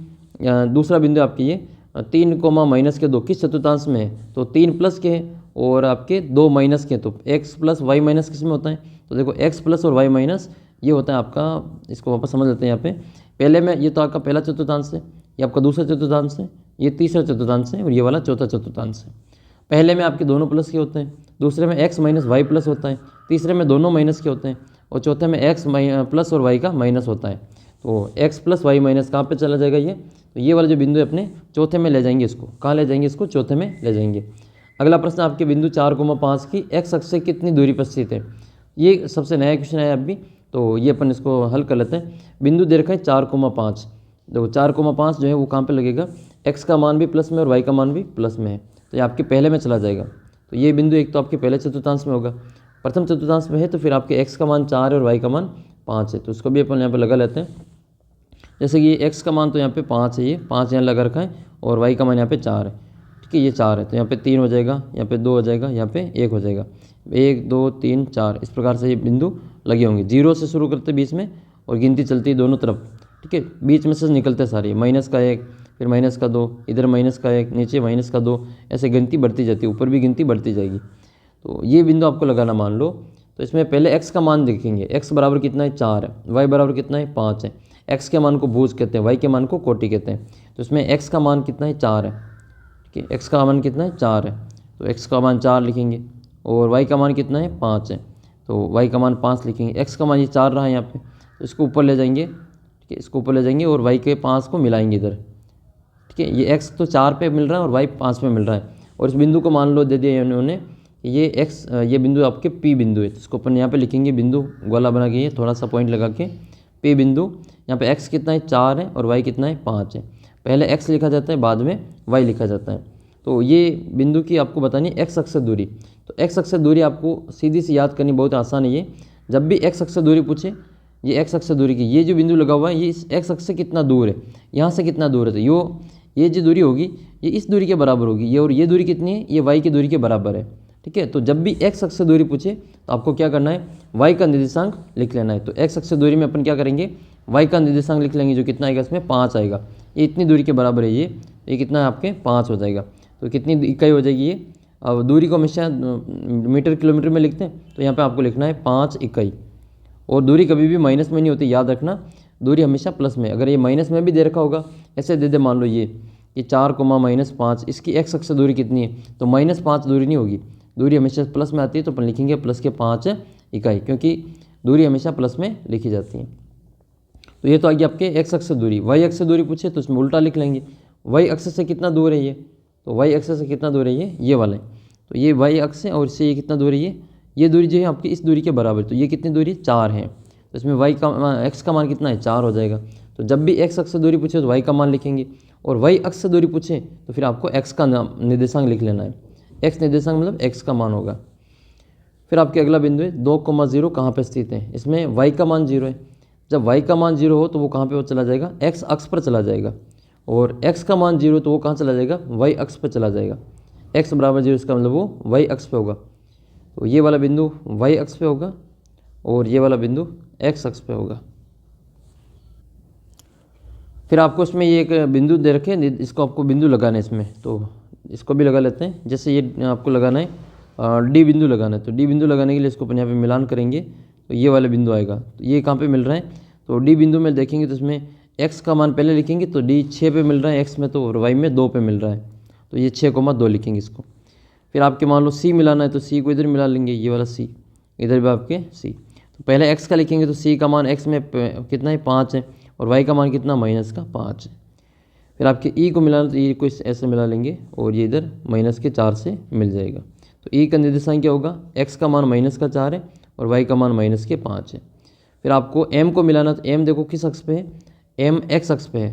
दूसरा बिंदु आपकी ये 3,-2 किस चतुर्थांश में है, तो 3 प्लस के हैं और आपके 2 माइनस के, तो x प्लस वाई माइनस किस में होता है, तो देखो x प्लस और y माइनस ये होता है आपका, इसको वापस समझ लेते हैं यहाँ पे। पहले में ये तो आपका पहला चतुर्थांश है, ये आपका दूसरा चतुर्थांश है, ये तीसरा चतुर्थांश है और ये वाला चौथा चतुर्थांश है। पहले में आपके दोनों प्लस के होते हैं, दूसरे में x माइनस वाई प्लस होता है, तीसरे में दोनों माइनस के होते हैं और चौथे में x प्लस और y का माइनस होता है। तो x प्लस वाई माइनस कहाँ पे चला जाएगा ये, तो ये वाला जो बिंदु है अपने चौथे में ले जाएंगे, इसको कहाँ ले जाएंगे, इसको चौथे में ले जाएंगे। अगला प्रश्न आपके बिंदु 4,5 की x अक्ष से कितनी दूरी पर स्थित है। ये सबसे नया क्वेश्चन है अभी, तो ये अपन इसको हल कर लेते हैं। बिंदु दे रखा है 4,5, देखो 4,5 जो है वो कहाँ पे लगेगा, x का मान भी प्लस में और y का मान भी प्लस में है, तो ये आपके पहले में चला जाएगा। तो ये बिंदु एक तो आपके पहले चतुर्थांश में होगा, प्रथम चतुर्थांश में है तो फिर आपके x का मान 4 है और y का मान 5 है, तो उसको भी अपन यहाँ पर लगा लेते हैं। जैसे कि ये x का मान तो यहाँ पे 5 है, ये 5 यहाँ लगा रखा है और y का मान यहाँ पे 4 है, ठीक है, ये 4 है, तो यहाँ पे 3 हो जाएगा, यहाँ पे 2 हो जाएगा, यहाँ पे 1 हो जाएगा, 1 2 3 4 इस प्रकार से ये बिंदु लगे होंगे। 0 से शुरू करते बीच में और गिनती चलती है दोनों तरफ, ठीक है, बीच में से निकलते सारे, माइनस का 1, फिर माइनस का 2, इधर माइनस का 1, नीचे माइनस का 2, ऐसे गिनती बढ़ती जाती है, ऊपर भी गिनती बढ़ती जाएगी। तो ये बिंदु आपको लगाना, मान लो तो इसमें पहले x का मान देखेंगे, x बराबर कितना है 4 है, y बराबर कितना है 5 है। x के मान को भुज कहते हैं, y के मान को कोटि कहते हैं। तो इसमें x का मान कितना है 4 है, ठीक है, x का मान कितना है 4 है, तो x का मान 4 लिखेंगे और y का मान कितना है 5 है, तो y का मान 5 लिखेंगे। x का मान ये 4 रहा है यहाँ पे, तो इसको ऊपर ले जाएंगे, ठीक है, इसको ऊपर ले जाएंगे और y के 5 को मिलाएंगे इधर, ठीक है। ये x तो 4 पे मिल रहा है और y 5 पे मिल रहा है, और इस बिंदु को मान लो दे दिया इन्होंने ये x, ये बिंदु आपके p बिंदु है, तो इसको अपन यहाँ पे लिखेंगे बिंदु गोला बना के, थोड़ा सा पॉइंट लगा के p बिंदु। यहाँ पे x कितना है 4 है और y कितना है 5 है, पहले x लिखा जाता है बाद में y लिखा जाता है। तो ये बिंदु की आपको बतानी है x अक्ष से दूरी, तो x अक्ष से दूरी आपको सीधी सी याद करनी बहुत आसान है। ये जब भी x अक्ष से दूरी पूछे, ये x अक्ष से दूरी की, ये जो बिंदु लगा हुआ है ये इस x अक्ष से कितना दूर है, यहाँ से कितना दूर है, तो ये जो दूरी होगी ये इस दूरी के बराबर होगी, ये और ये दूरी कितनी है, ये y की दूरी के बराबर है, ठीक है। तो जब भी x अक्ष से दूरी पूछे तो आपको क्या करना है, y का निर्देशांक लिख लेना है। तो x अक्ष से दूरी में अपन क्या करेंगे, y का निर्देशांक लिख लेंगे, जो कितना आएगा इसमें 5 आएगा, ये इतनी दूरी के बराबर है, ये कितना है आपके 5 हो जाएगा। तो कितनी इकाई हो जाएगी ये, अब दूरी को हमेशा मीटर किलोमीटर में लिखते हैं, तो यहाँ पे आपको लिखना है 5 इकाई, और दूरी कभी भी माइनस में नहीं होती, याद रखना, दूरी हमेशा प्लस में। अगर ये माइनस में भी दे रखा होगा, ऐसे दे दे, मान लो ये 4,-5, इसकी x अक्ष से दूरी कितनी है, तो -5 दूरी नहीं होगी, दूरी हमेशा प्लस में आती है, तो अपन लिखेंगे प्लस के 5 इकाई, क्योंकि दूरी हमेशा प्लस में लिखी जाती है। तो ये तो आ गया आपके x अक्ष से दूरी। y अक्ष से दूरी पूछे तो इसमें उल्टा लिख लेंगे, y अक्ष से कितना दूर है ये, तो y अक्ष से कितना दूर है ये वाला है, तो ये y अक्ष है और इससे ये कितना दूर है, ये दूरी जो है आपकी इस दूरी के बराबर, तो ये कितनी दूरी 4 है, तो इसमें x का मान कितना है 4 हो जाएगा। तो जब भी x अक्ष से दूरी पूछे तो y का मान लिखेंगे, और y अक्ष से दूरी पूछे तो फिर आपको x का निर्देशांक लिख लेना है, x निर्देशांक मतलब x का मान होगा। फिर आपके अगला बिंदु है 2,0 कहाँ पे स्थित है, इसमें y का मान 0 है। जब y का मान 0 हो तो वो कहाँ पे चला जाएगा, x अक्ष पर चला जाएगा, और x का मान 0 तो वो कहाँ चला जाएगा, y अक्ष पर चला जाएगा। x बराबर 0 इसका मतलब वो y अक्ष पे होगा, तो ये वाला बिंदु y अक्ष पे होगा और ये वाला बिंदु x अक्ष पे होगा। फिर आपको इसमें ये एक बिंदु दे रखे हैं, इसको आपको बिंदु लगाना है इसमें, तो इसको भी लगा लेते हैं। जैसे ये आपको लगाना है डी बिंदु लगाना है, तो डी बिंदु लगाने के लिए इसको अपन यहाँ पे मिलान करेंगे, तो ये वाला बिंदु आएगा। तो ये कहाँ पे मिल रहा है, तो डी बिंदु में देखेंगे तो इसमें x का मान पहले लिखेंगे, तो डी 6 पे मिल रहा है x में, तो और y में 2 पे मिल रहा है, तो ये 6,2 लिखेंगे इसको। फिर आपके मान लो c मिलाना है, तो c को इधर मिला लेंगे, ये वाला c, इधर भी आपके c। तो पहले x का लिखेंगे, तो c का मान x में कितना है 5 है, और y का मान कितना -5 है। फिर आपके e को मिलाना, तो e को ऐसे मिला लेंगे और ये इधर -4 से मिल जाएगा। तो e का निर्देशांक क्या होगा, x का मान -4 है और y का मान -5 है। फिर आपको m को मिलाना, तो m देखो किस अक्ष पे है, m x अक्ष पे है,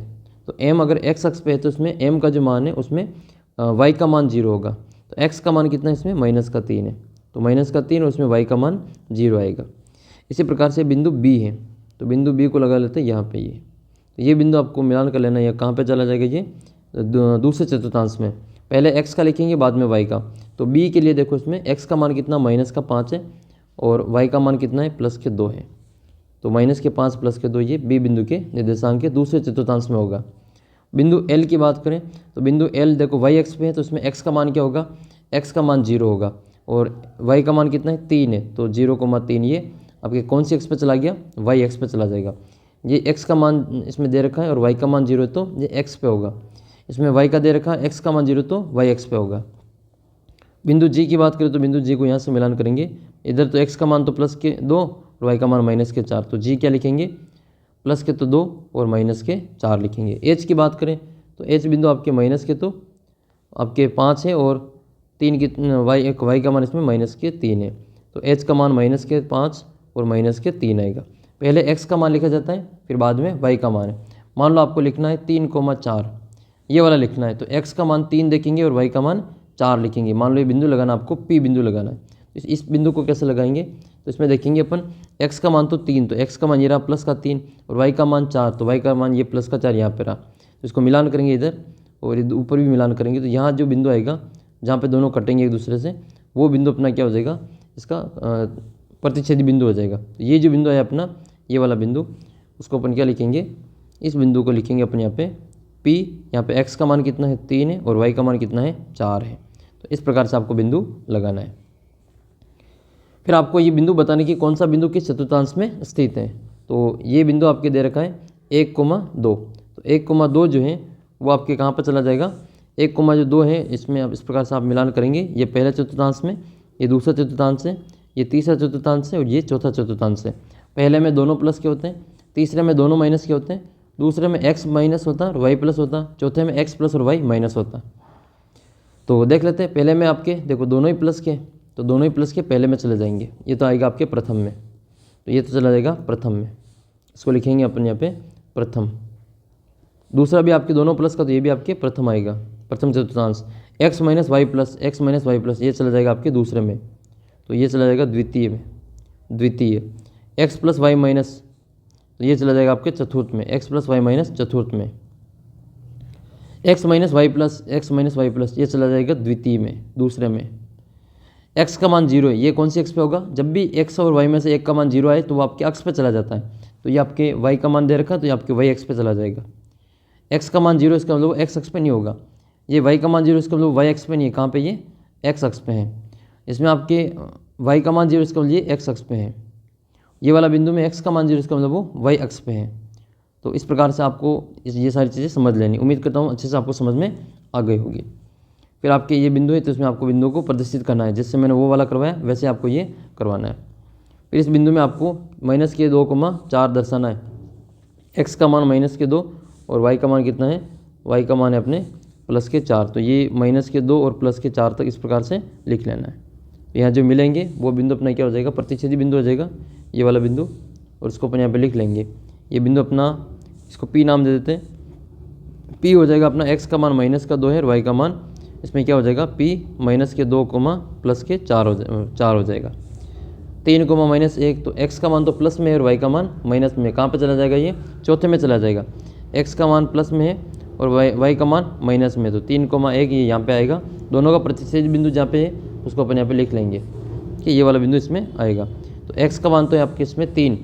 तो m अगर x अक्ष पे है तो इसमें m का जो मान है उसमें y का मान 0 होगा, तो x का मान कितना है इसमें -3 है, तो -3 और उसमें y का मान 0 आएगा। इसी प्रकार से बिंदु b है, तो बिंदु b को लगा लेते हैं यहाँ पे, ये बिंदु आपको मिलान कर लेना है, कहाँ पे चला जाएगा, ये दूसरे चतुर्थांश में। पहले x का लिखेंगे बाद में y का, तो b के लिए देखो इसमें x का मान कितना -5 है और y का मान कितना है +2 है, तो -5 +2 ये b बिंदु के निर्देशांक के दूसरे चतुर्थांश में होगा। बिंदु l की बात करें तो बिंदु l देखो y अक्ष पे है, तो इसमें x का मान क्या होगा, x का मान 0 होगा और y का मान कितना है 3 है, तो 0,3 ये आपके कौन सी अक्ष पे चला गया, y अक्ष पे चला जाएगा। ये x का मान इसमें दे रखा है और y का मान 0 है, तो ये x पे होगा। इसमें y का दे रखा है, x का मान 0 तो y अक्ष पे होगा। बिंदु g की बात करें तो बिंदु g को यहाँ से मिलान करेंगे, इधर तो x का मान तो +2 और y का मान -4, तो g क्या लिखेंगे, +2 और -4 लिखेंगे। h की बात करें तो h बिंदु आपके माइनस के तो आपके 5 है और 3 की y का मान इसमें -3 है, तो h का मान -5 और -3 आएगा। पहले x का मान लिखा जाता है फिर बाद में y का मान है। मान लो आपको लिखना है 3,4, ये वाला लिखना है, तो x का मान 3 देखेंगे और y का मान 4 लिखेंगे। मान लो ये बिंदु लगाना, आपको p बिंदु लगाना है, इस बिंदु को कैसे लगाएंगे, तो इसमें देखेंगे अपन x का मान तो 3, तो x का मान ये रहा +3 और y का मान 4, तो y का मान ये +4 यहाँ पे रहा, तो इसको मिलान करेंगे इधर और ऊपर भी मिलान करेंगे, तो यहाँ जो बिंदु आएगा जहाँ पे दोनों कटेंगे एक दूसरे से, वो बिंदु अपना क्या हो जाएगा, इसका प्रतिच्छेदी बिंदु हो जाएगा। तो ये जो बिंदु है अपना, ये वाला बिंदु, उसको अपन क्या लिखेंगे, इस बिंदु को लिखेंगे अपन यहाँ पे P, यहाँ पे x का मान कितना है 3 है और y का मान कितना है 4 है। तो इस प्रकार से आपको बिंदु लगाना है। फिर आपको ये बिंदु बताने की कौन सा बिंदु किस चतुर्थांश में स्थित है, तो ये बिंदु आपके दे रखा है 1,2, तो 1,2 जो है वो आपके कहाँ पर चला जाएगा, 1,2 है इसमें। अब इस प्रकार से आप मिलान करेंगे, ये पहला चतुर्थांश में, ये दूसरा चतुर्थांश है, ये तीसरा चतुर्थांश है और ये चौथा चतुर्थांश है। पहले में दोनों प्लस के होते हैं, तीसरे में दोनों माइनस के होते हैं, दूसरे में x माइनस होता है और y प्लस होता है, चौथे में x प्लस और y माइनस होता है। तो देख लेते हैं, पहले में आपके देखो दोनों ही प्लस के, तो दोनों ही प्लस के पहले में चले जाएंगे, ये तो आएगा आपके प्रथम में, तो ये तो चला जाएगा प्रथम में, इसको लिखेंगे अपन यहाँ पे प्रथम। दूसरा भी आपके दोनों प्लस का, तो ये भी आपके प्रथम आएगा, प्रथम चतुर्थांश। x माइनस वाई प्लस ये चला जाएगा आपके दूसरे में, तो ये चला जाएगा द्वितीय में, द्वितीय। x प्लस वाई माइनस, तो ये चला जाएगा आपके चतुर्थ में, x प्लस वाई माइनस चतुर्थ में। x माइनस वाई प्लस ये चला जाएगा द्वितीय में, दूसरे में। x का मान 0 है, ये कौन सी x पे होगा, जब भी x और y में से एक का मान 0 आए तो वो आपके अक्ष पे चला जाता है, तो ये आपके y का मान दे रखा, तो ये आपके y अक्ष पे चला जाएगा। x का मान 0 इसका मतलब x अक्ष पे नहीं होगा, ये y का मान 0 इसका मतलब y अक्ष पे नहीं है, कहाँ पे, ये x अक्ष पे है। इसमें आपके y का मान 0 इसका मतलब ये x अक्ष पे है, ये वाला बिंदु में x का मान 0 इसका मतलब वो y अक्ष पे है। तो इस प्रकार से आपको ये सारी चीज़ें समझ लेनी, उम्मीद करता हूँ अच्छे से आपको समझ में आ गई होगी। फिर आपके ये बिंदु है, तो इसमें आपको बिंदु को प्रदर्शित करना है, जैसे मैंने वो वाला करवाया वैसे आपको ये करवाना है। फिर इस बिंदु में आपको -2,4 दर्शाना है, x का मान -2 और y का मान कितना है, y का मान है अपने +4, तो ये -2 और +4 तक इस प्रकार से लिख लेना है। यहाँ जो मिलेंगे वो बिंदु अपना क्या हो जाएगा, प्रतिच्छेदी बिंदु हो जाएगा, ये वाला बिंदु, और इसको अपन यहाँ पे लिख लेंगे। ये बिंदु अपना, इसको P नाम दे देते हैं। P हो जाएगा अपना x का मान -2 है और y का मान इसमें क्या हो जाएगा, P -2, +4 हो जाएगा। 3, -1, तो x का मान तो प्लस में है और y का मान माइनस में, कहाँ पर चला जाएगा, ये चौथे में चला जाएगा। x का मान प्लस में है और y का मान माइनस में, तो 3,1 ये यहाँ पे आएगा। दोनों का प्रतिच्छेद बिंदु जहाँ पे है उसको अपन यहाँ पे लिख लेंगे कि ये वाला बिंदु इसमें आएगा। तो x का मान तो है आपके इसमें 3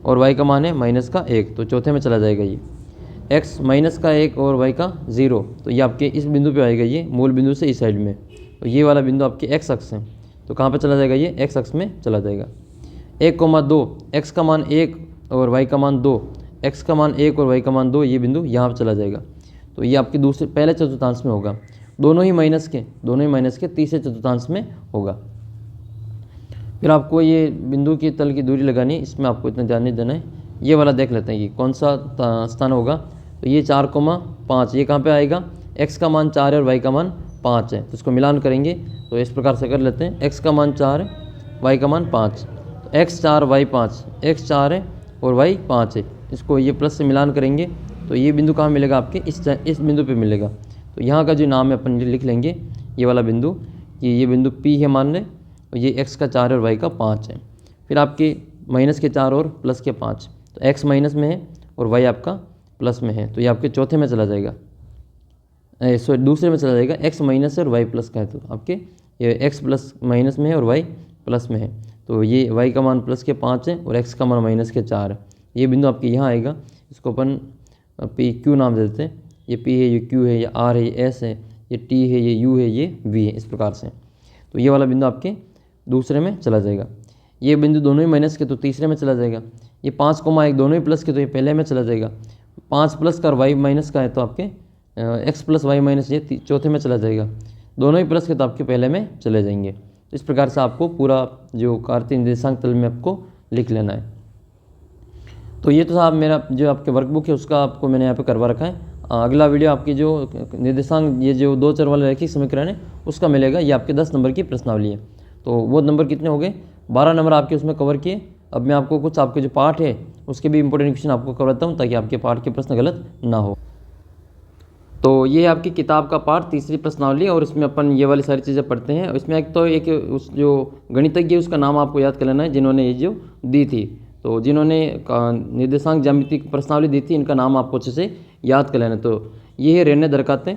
और y का मान है -1, तो चौथे में चला जाएगा ये। x -1 और y का 0, तो ये आपके इस बिंदु पे आएगा, ये मूल बिंदु से इस साइड में, तो ये वाला बिंदु आपके x अक्ष है, तो कहाँ पे चला जाएगा, ये x अक्ष में चला जाएगा। 1,2, x का मान 1 और y का मान 2, x का मान 1 और y का मान 2, ये बिंदु यहाँ पर चला जाएगा, तो ये आपके दूसरे पहले चतुर्थांश में होगा। दोनों ही माइनस के तीसरे चतुर्थांश में होगा। फिर आपको ये बिंदु की तल की दूरी लगानी है, इसमें आपको इतना ध्यान नहीं देना है। ये वाला देख लेते हैं कि कौन सा स्थान होगा, तो ये 4,5 ये कहाँ पे आएगा, x का मान 4 है और y का मान 5 है, तो इसको मिलान करेंगे तो इस प्रकार से कर लेते हैं। x का मान 4 है, y का मान 5, तो x 4 y 5, x 4 है और y 5 है, इसको ये प्लस से मिलान करेंगे तो ये बिंदु कहाँ मिलेगा, आपके इस बिंदु पे मिलेगा। तो यहाँ का जो नाम है अपन लिख लेंगे, ये वाला बिंदु, कि ये बिंदु P है मान लें, और ये x का 4 है और y का 5 है। फिर आपके -4 और +5, तो x माइनस में है और y आपका प्लस में है, तो ये आपके चौथे में चला जाएगा, सॉरी दूसरे में चला जाएगा। x माइनस है और y प्लस का है, तो आपके ये x प्लस माइनस में है और y प्लस में है, तो ये y का मान +5 है और x का मान -4 है। ये बिंदु आपके यहाँ आएगा, इसको अपन PQ नाम दे देते हैं। ये P है, ये Q है, ये R है, ये S है, ये T है, ये U है, ये V है, इस प्रकार से। तो ये वाला बिंदु आपके दूसरे में चला जाएगा। ये बिंदु दोनों ही माइनस के, तो तीसरे में चला जाएगा। ये 5,1 दोनों ही प्लस के, तो ये पहले में चला जाएगा। 5 प्लस का और y माइनस का है, तो आपके x प्लस वाई माइनस ये चौथे में चला जाएगा। दोनों ही प्लस के, तो आपके पहले में चले जाएंगे। तो इस प्रकार से आपको पूरा जो कार्तीय निर्देशांक तल में आपको लिख लेना है। तो ये तो साहब मेरा जो आपके वर्कबुक है उसका आपको मैंने यहाँ पे करवा रखा है। अगला वीडियो आपकी जो निर्देशांक, ये जो 2 चर वाले रैखिक समीकरण है उसका मिलेगा। ये आपके 10 नंबर की प्रश्नावली है। तो वो नंबर कितने हो गए, 12 नंबर आपके उसमें कवर किए। अब मैं आपको कुछ आपके जो पार्ट है उसके भी इंपॉर्टेंट क्वेश्चन आपको करवाता हूँ, ताकि आपके पार्ट के प्रश्न गलत ना हो। तो ये आपकी किताब का पार्ट तीसरी प्रश्नावली, और इसमें अपन ये वाली सारी चीज़ें पढ़ते हैं। इसमें एक तो एक उस जो गणितज्ञ उसका नाम आपको याद कर लेना है, जिन्होंने ये जो दी थी। तो जिन्होंने निर्देशांक ज्यामिति की प्रश्नावली दी थी, इनका नाम आपको अच्छे से याद कर लेना। तो ये है रेने दरकाते।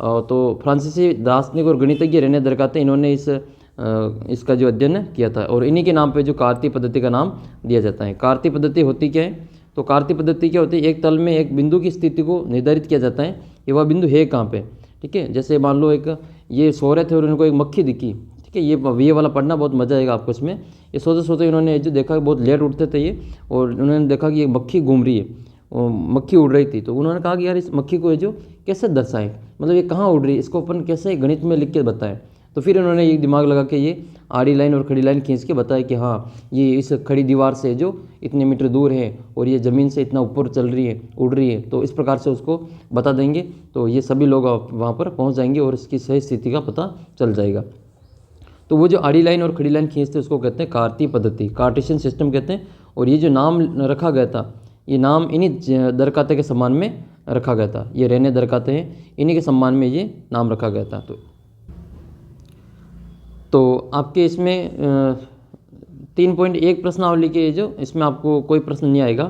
तो फ्रांसीसी दार्शनिक और गणितज्ञ रेने दरकाते, इन्होंने इसका जो अध्ययन किया था, और इन्हीं के नाम पे जो कार्तीय पद्धति का नाम दिया जाता है। कार्तीय पद्धति होती क्या है, तो कार्तीय पद्धति क्या होती है, एक तल में एक बिंदु की स्थिति को निर्धारित किया जाता है, ये वह बिंदु है कहाँ पे। ठीक है, जैसे मान लो एक ये सो रहे थे और इनको एक मक्खी दिखी। ठीक है, ये वाला पढ़ना बहुत मजा आएगा आपको इसमें। ये सोते सोते इन्होंने जो देखा बहुत लेट उठते थे ये, और उन्होंने देखा कि एक मक्खी घूम रही है, मक्खी उड़ रही थी, तो उन्होंने कहा कि यार इस मक्खी को जो कैसे दर्शाएं, मतलब ये कहाँ उड़ रही है, इसको अपन कैसे गणित में लिख के बताएं। तो फिर उन्होंने ये दिमाग लगा के ये आड़ी लाइन और खड़ी लाइन खींच के बताया कि हाँ ये इस खड़ी दीवार से जो इतने मीटर दूर है और ये ज़मीन से इतना ऊपर चल रही है, उड़ रही है, तो इस प्रकार से उसको बता देंगे, तो ये सभी लोग वहाँ पर पहुँच जाएंगे और इसकी सही स्थिति का पता चल जाएगा। तो वो जो आड़ी लाइन और खड़ी लाइन खींचते हैं उसको कहते हैं कार्तीय पद्धति, कार्टेशियन सिस्टम कहते हैं। और ये जो नाम रखा गया था, ये नाम इन्हीं दरकाते के सम्मान में रखा गया था, ये रेने दरकाते हैं, इन्हीं के सम्मान में ये नाम रखा गया था। तो आपके इसमें 3.1 प्रश्नावली के जो इसमें आपको कोई प्रश्न नहीं आएगा,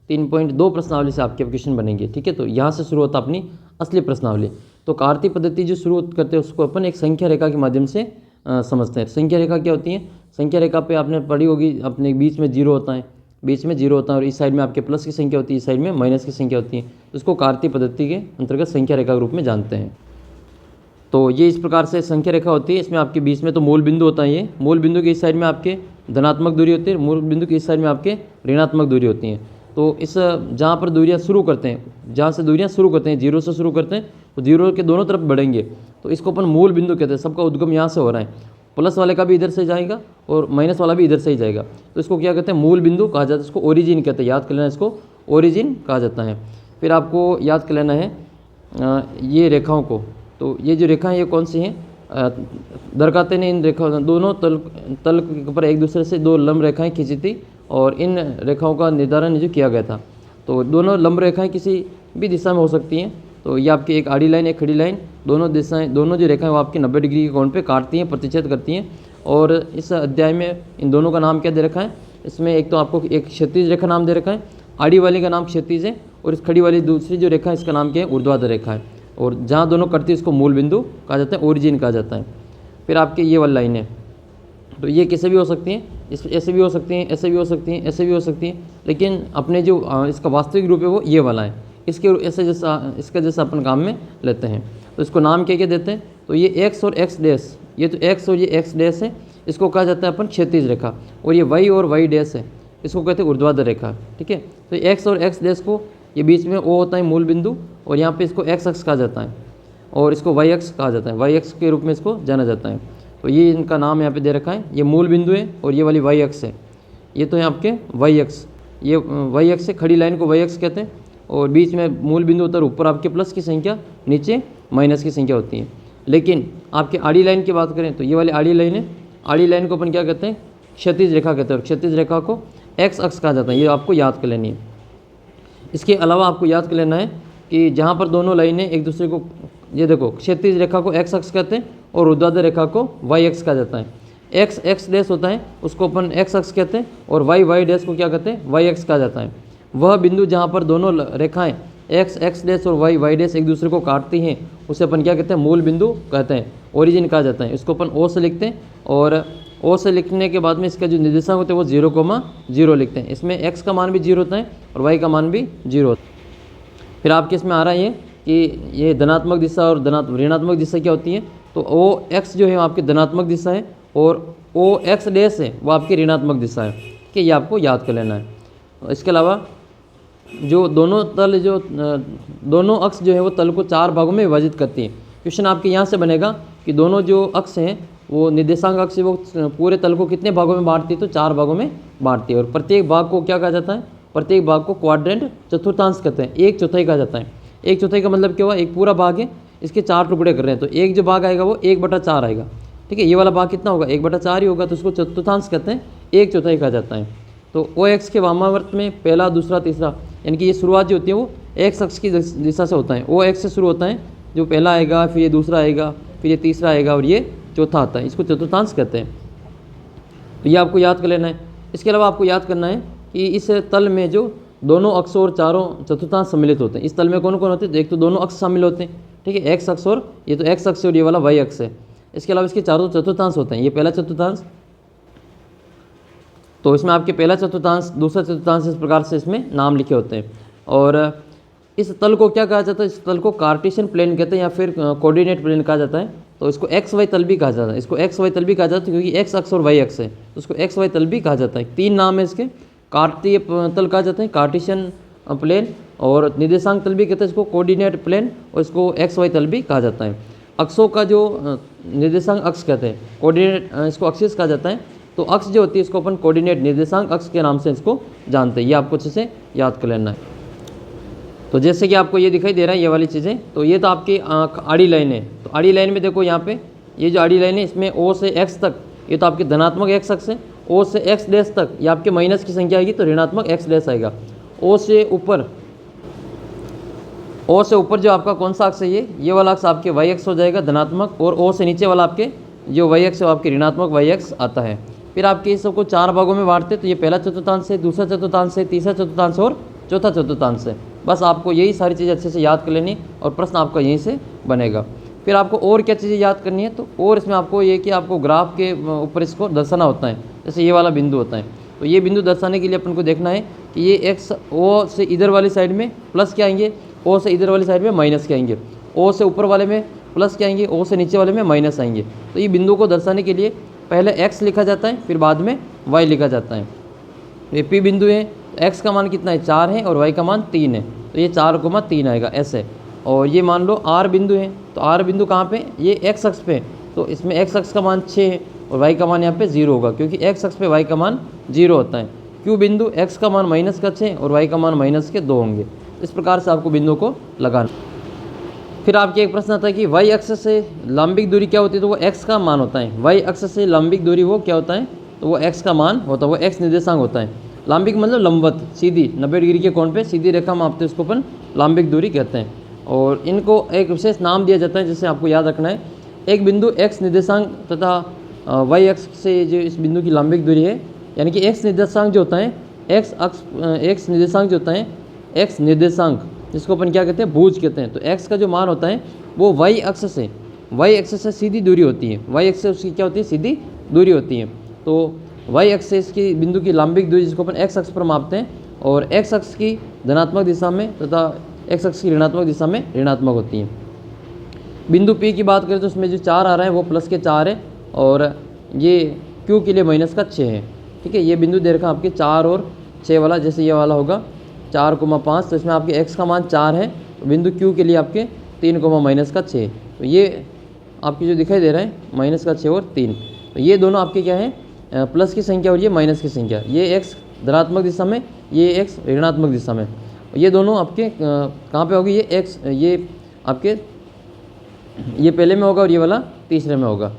3.2 प्रश्नावली से आपके क्वेश्चन बनेंगे, ठीक है। तो यहाँ से शुरू होता अपनी असली प्रश्नावली। तो कार्तीय पद्धति जो शुरू करते हैं उसको अपन एक संख्या रेखा के माध्यम से समझते हैं। संख्या रेखा क्या होती है? संख्या रेखा पे आपने पढ़ी होगी, अपने बीच में जीरो होता है, बीच में जीरो होता है और इस साइड में आपके प्लस की संख्या होती है, इस साइड में माइनस की संख्या होती है। तो उसको कार्तीय पद्धति के अंतर्गत संख्या रेखा के रूप में जानते हैं। तो ये इस प्रकार से संख्या रेखा होती है। इसमें आपके बीच में तो मूल बिंदु होता है, ये मूल बिंदु के इस साइड में आपके धनात्मक दूरी होती है, मूल बिंदु के इस साइड में आपके ऋणात्मक दूरी होती है। तो इस जहाँ पर दूरियाँ शुरू करते हैं, जहाँ से दूरियाँ शुरू करते हैं, जीरो से शुरू करते हैं, तो जीरो के दोनों तरफ बढ़ेंगे, तो इसको अपन मूल बिंदु कहते हैं। सबका उद्गम यहाँ से हो रहा है, प्लस वाले का भी इधर से जाएगा और माइनस वाला भी इधर से ही जाएगा, तो इसको क्या कहते हैं? मूल बिंदु कहा जाता है। इसको ओरिजिन कहते हैं, याद कर लेना, इसको ओरिजिन कहा जाता है। फिर आपको याद कर लेना है ये रेखाओं को। तो ये जो रेखाएं ये कौन सी हैं? दरकाते ने इन रेखा दोनों तल के ऊपर एक दूसरे से दो लंब रेखाएं खींची थी और इन रेखाओं का निर्धारण जो किया गया था। तो दोनों लंब रेखाएं किसी भी दिशा में हो सकती हैं। तो ये आपकी एक आड़ी लाइन, एक खड़ी लाइन, दोनों दिशाएं, दोनों जो रेखाएं वो आपकी 90 डिग्री के कोण पे काटती हैं, प्रतिच्छेद करती हैं। और इस अध्याय में इन दोनों का नाम क्या दे रखा है? इसमें एक तो आपको एक क्षैतिज रेखा नाम दे रखा है, आड़ी वाली का नाम क्षैतिज है, और इस खड़ी वाली दूसरी जो रेखा है इसका नाम क्या है? ऊर्ध्वाधर रेखा है। और जहाँ दोनों करती है उसको मूल बिंदु कहा जाता है, ओरिजिन कहा जाता है। फिर आपके ये वाली लाइन है, तो ये कैसे भी हो सकती हैं, ऐसे भी हो सकती हैं, ऐसे भी हो सकती हैं, ऐसे भी हो सकती हैं, लेकिन अपने जो इसका वास्तविक रूप है वो ये वाला है। इसके ऐसे जैसा इसका जैसा अपन काम में लेते हैं। तो इसको नाम क्या क्या देते हैं? तो ये एक्स और एक्स डैश, ये तो एक्स और ये एक्स डैश है, इसको कहा जाता है अपन क्षैतिज रेखा। और ये वाई और वाई डैश है, इसको कहते हैं ऊर्ध्वाधर रेखा, ठीक है। तो एक्स और एक्स डैश को, ये बीच में ओ होता है मूल बिंदु, और यहाँ पे इसको एक्स अक्ष कहा जाता है और इसको वाई अक्ष कहा जाता है, वाई अक्ष के रूप में इसको जाना जाता है। तो ये इनका नाम यहाँ पे दे रखा है, ये मूल बिंदु है और ये वाली वाई अक्ष है, ये तो है आपके वाई अक्ष, ये वाई अक्ष है, खड़ी लाइन को वाई अक्ष कहते हैं। और बीच में मूल बिंदु होता है, ऊपर आपके प्लस की संख्या, नीचे माइनस की संख्या होती है। लेकिन आपके आड़ी लाइन की बात करें तो ये वाली आड़ी लाइन है, आड़ी लाइन को अपन क्या कहते हैं? क्षैतिज रेखा कहते हैं, और क्षैतिज रेखा को एक्स अक्ष कहा जाता है। ये आपको याद कर लेनी है। इसके अलावा आपको याद कर लेना है कि जहाँ पर दोनों लाइनें एक दूसरे को, ये देखो क्षैतिज रेखा को एक्स अक्ष कहते हैं और ऊर्ध्वाधर रेखा को वाई अक्ष कहा जाता है। एक्स एक्स डैश होता है उसको अपन एक्स अक्ष कहते हैं, और वाई वाई डैश को क्या कहते हैं? वाई अक्ष कहा जाता है। वह बिंदु जहाँ पर दोनों रेखाएं एक्स एक्स डैश और वाई वाई डैश एक दूसरे को काटती हैं उसे अपन क्या कहते हैं? मूल बिंदु कहते हैं, ओरिजिन कहा जाता है। इसको अपन ओ से लिखते हैं, और ओ से लिखने के बाद में इसका जो निर्देशांक होते हैं वो 0,0 लिखते हैं। इसमें एक्स का मान भी 0 होता है और वाई का मान भी 0 होता है। फिर आपके इसमें आ रहा है ये कि ये धनात्मक दिशा और ऋणात्मक दिशा क्या होती है? तो ओ एक्स जो है आपकी धनात्मक दिशा है और ओ एक्स डैश है वो आपकी ऋणात्मक दिशा है, कि ये आपको याद कर लेना है। इसके अलावा जो दोनों तल जो दोनों अक्ष जो है वो तल को 4 भागों में विभाजित करती है। क्वेश्चन आपके यहाँ से बनेगा कि दोनों जो अक्ष हैं वो निर्देशांक अक्ष वो पूरे तल को कितने भागों में बांटती है? तो 4 भागों में बांटती है। और प्रत्येक भाग को क्या कहा जाता है? प्रत्येक भाग को क्वाड्रेंट, चतुर्थांश कहते हैं, 1/4 कहा जाता है। 1/4 का मतलब क्या हुआ? एक पूरा भाग है, इसके 4 टुकड़े कर रहे हैं, तो एक जो भाग आएगा वो 1/4 आएगा, ठीक है। ये वाला भाग कितना होगा? 1/4 ही होगा, तो उसको चतुर्थांश कहते हैं, 1/4 कहा जाता है। तो ओ एक्स के वामावर्त में पहला, दूसरा, तीसरा, यानी कि ये शुरुआत जो होती है वो एक्स अक्ष की दिशा से होता है। ओ एक्स से शुरू होता है, जो पहला आएगा, फिर ये दूसरा आएगा, फिर ये तीसरा आएगा और ये चौथा आता है, इसको चतुर्थांश कहते हैं। तो ये आपको याद कर लेना है। इसके अलावा आपको याद करना है कि इस तल में जो दोनों अक्ष और चारों चतुर्थांश सम्मिलित होते हैं। इस तल में कौन कौन होते हैं? तो एक तो दोनों अक्ष शामिल होते हैं, ठीक है, एक्स अक्ष, और ये तो एक्स अक्ष और ये वाला वाई अक्ष है। इसके अलावा इसके चारों चतुर्थांश होते हैं। ये पहला चतुर्थांश, तो इसमें आपके पहला चतुर्थांश, दूसरा चतुर्थांश, इस प्रकार से इसमें नाम लिखे होते हैं। और इस तल को क्या कहा जाता है? इस तल को कार्टेशियन प्लेन कहते हैं या फिर कोऑर्डिनेट प्लेन कहा जाता है। तो इसको एक्स वाई तल भी कहा जाता है, इसको एक्स वाई तल भी कहा जाता है क्योंकि एक्स अक्ष और वाई अक्ष है, तो उसको एक्स वाई तल भी कहा जाता है। 3 नाम है इसके। कार्तीय तल कहा जाता है, कार्टेशियन प्लेन, और निर्देशांक तल भी कहते हैं इसको कोऑर्डिनेट प्लेन, और इसको एक्स वाई तल भी कहा जाता है। अक्षों का जो निर्देशांक अक्ष कहते हैं, कोऑर्डिनेट इसको एक्सिस कहा जाता है। तो अक्ष जो होती है इसको अपन कोऑर्डिनेट निर्देशांक अक्ष के नाम से इसको जानते हैं। ये आपको अच्छे से याद कर लेना है। तो जैसे कि आपको ये दिखाई दे रहा है ये वाली चीज़ें, तो ये तो आपकी आड़ी लाइन है। तो आड़ी लाइन में देखो यहाँ पे ये जो आड़ी लाइन है इसमें ओ से एक्स तक ये तो आपकी धनात्मक एक्स अक्ष है, ओ से एक्स डैश तक ये आपके माइनस की संख्या आएगी तो ऋणात्मक एक्स डैश आएगा। ओ से ऊपर जो आपका कौन सा अक्ष है ये वाला अक्ष आपके वाई अक्ष हो जाएगा धनात्मक, और ओ से नीचे वाला आपके जो वाई अक्ष है वो आपके ऋणात्मक वाई अक्ष आता है। फिर आपके इस सबको 4 भागों में बांटते हैं, तो ये पहला चतुर्थांश है, दूसरा चतुर्थांश है, तीसरा चतुर्थांश और चौथा चतुर्थांश है। बस आपको यही सारी चीज़ें अच्छे से याद कर लेनी और प्रश्न आपका यहीं से बनेगा। फिर आपको और क्या चीज़ें याद करनी है, तो और इसमें आपको ये कि आपको ग्राफ के ऊपर इसको दर्शाना होता है। जैसे ये वाला बिंदु होता है, तो ये बिंदु दर्शाने के लिए अपन को देखना है कि ये एक्स ओ से इधर वाली साइड में प्लस के आएंगे, ओ से इधर वाली साइड में माइनस के आएंगे, ओ से ऊपर वाले में प्लस के आएंगे, ओ से नीचे वाले में माइनस आएंगे। तो ये बिंदु को दर्शाने के लिए पहले एक्स लिखा जाता है, फिर बाद में वाई लिखा जाता है। ये पी बिंदु है, एक्स का मान कितना है 4 है और वाई का मान 3 है, तो ये 4,3 आएगा ऐसे। और ये मान लो आर बिंदु है, तो आर बिंदु कहाँ पे, ये एक्स अक्ष पे, तो इसमें एक्स अक्ष का मान 6 है और वाई का मान यहाँ पे 0 होगा, क्योंकि एक्स अक्ष पे वाई का मान 0 होता है। क्यू बिंदु, एक्स का मान -6 और वाई का मान -2 होंगे। इस प्रकार से आपको बिंदु को लगाना। फिर आपके एक प्रश्न आता है कि वाई अक्ष से लंबिक दूरी क्या होती है, तो वो एक्स का मान होता है। वाई अक्ष से लंबिक दूरी वो क्या होता है, तो वो एक्स का मान होता है, वो एक्स निर्देशांक होता है। लंबिक मतलब लंबवत, सीधी 90 डिग्री के कोण पे सीधी रेखा मापते हैं, उसको अपन लंबिक दूरी कहते हैं। और इनको एक विशेष नाम दिया जाता है जिसे आपको याद रखना है। एक बिंदु एक्स निर्देशांक तथा वाई अक्ष से जो इस बिंदु की लंबिक दूरी है, यानी कि एक्स निर्देशांक जो होता है, एक्स निर्देशांक जो होता है, एक्स निर्देशांक जिसको अपन क्या कहते हैं, भुज कहते हैं। तो एक्स का जो मान होता है वो वाई अक्ष से सीधी दूरी होती है। वाई अक्ष से उसकी क्या होती है, सीधी दूरी होती है। तो वाई अक्ष से इसकी बिंदु की लंबिक दूरी जिसको अपन एक्स अक्ष पर मापते हैं, और एक्स अक्ष की धनात्मक दिशा में तथा एक्स अक्ष की ऋणात्मक दिशा में ऋणात्मक होती है। बिंदु P की बात करें तो उसमें जो 4 आ रहा है वो प्लस के 4 है, और ये Q के लिए -6 है। ठीक है, ये बिंदु दे रखा आपके 4 और 6 वाला, जैसे ये वाला होगा 4,5, तो इसमें आपके x का मान 4 है, तो बिंदु Q के लिए आपके 3,-6। तो ये आपकी जो दिखाई दे रहा है -6 और 3, तो ये दोनों आपके क्या है, प्लस की संख्या और ये माइनस की संख्या। ये x धनात्मक दिशा में, ये x ऋणात्मक दिशा में। ये दोनों आपके कहाँ पे होगी, ये x ये आपके ये पहले में होगा और ये वाला तीसरे में होगा।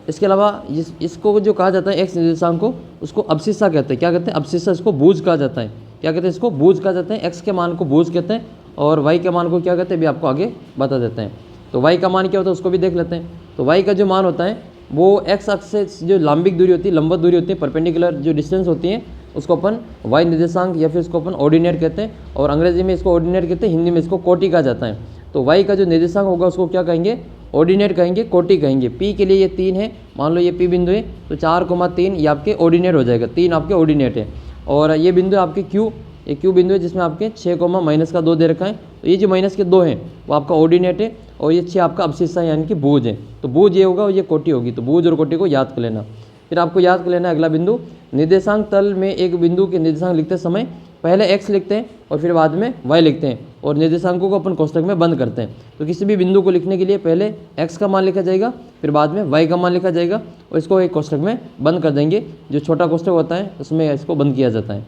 इसके अलावा इसको जो कहा जाता है x निर्देशांक को, उसको अब्सिस्सा कहते हैं। क्या कहते हैं, अब्सिस्सा, इसको भुज कहा जाता है। क्या कहते हैं, इसको भुज कहा जाता है। x के मान को भुज कहते हैं और y के मान को क्या कहते हैं भी आपको आगे बता देते हैं। तो y का मान क्या होता है उसको भी देख लेते हैं। तो y का जो मान होता है वो x अक्ष से जो लंबिक दूरी होती है, लंबवत दूरी होती है, परपेंडिकुलर जो डिस्टेंस होती है, उसको अपन y निर्देशांक या फिर इसको अपन ऑर्डिनेट कहते हैं, और अंग्रेजी में इसको ऑर्डिनेट कहते हैं, हिंदी में इसको कोटि कहा जाता है। तो y का जो निर्देशांक होगा उसको क्या कहेंगे, ऑर्डिनेट कहेंगे, कोटि कहेंगे। p के लिए ये 3 है, मान लो ये p बिंदु है, तो 4,3 ये आपके ऑर्डिनेट हो जाएगा, 3 आपके ऑर्डिनेट है। और ये बिंदु आपके q, ये q बिंदु है जिसमें आपके 6,-2 दे रखा है, तो ये जो -2 है वो आपका ऑर्डिनेट है, और ये 6 आपका अब्सिस्सा यानी कि भुज है। तो भुज ये होगा और ये कोटि होगी, तो भुज और कोटि को याद कर लेना। फिर आपको याद कर लेना अगला बिंदु, निर्देशांक तल में एक बिंदु के निर्देशांक लिखते समय पहले x लिखते हैं और फिर बाद में y लिखते हैं, और निर्देशांकों को अपन कोष्ठक में बंद करते हैं। तो किसी भी बिंदु को लिखने के लिए पहले x का मान लिखा जाएगा, फिर बाद में y का मान लिखा जाएगा, और इसको एक कोष्ठक में बंद कर देंगे। जो छोटा कोष्ठक होता है उसमें इसको बंद किया जाता है।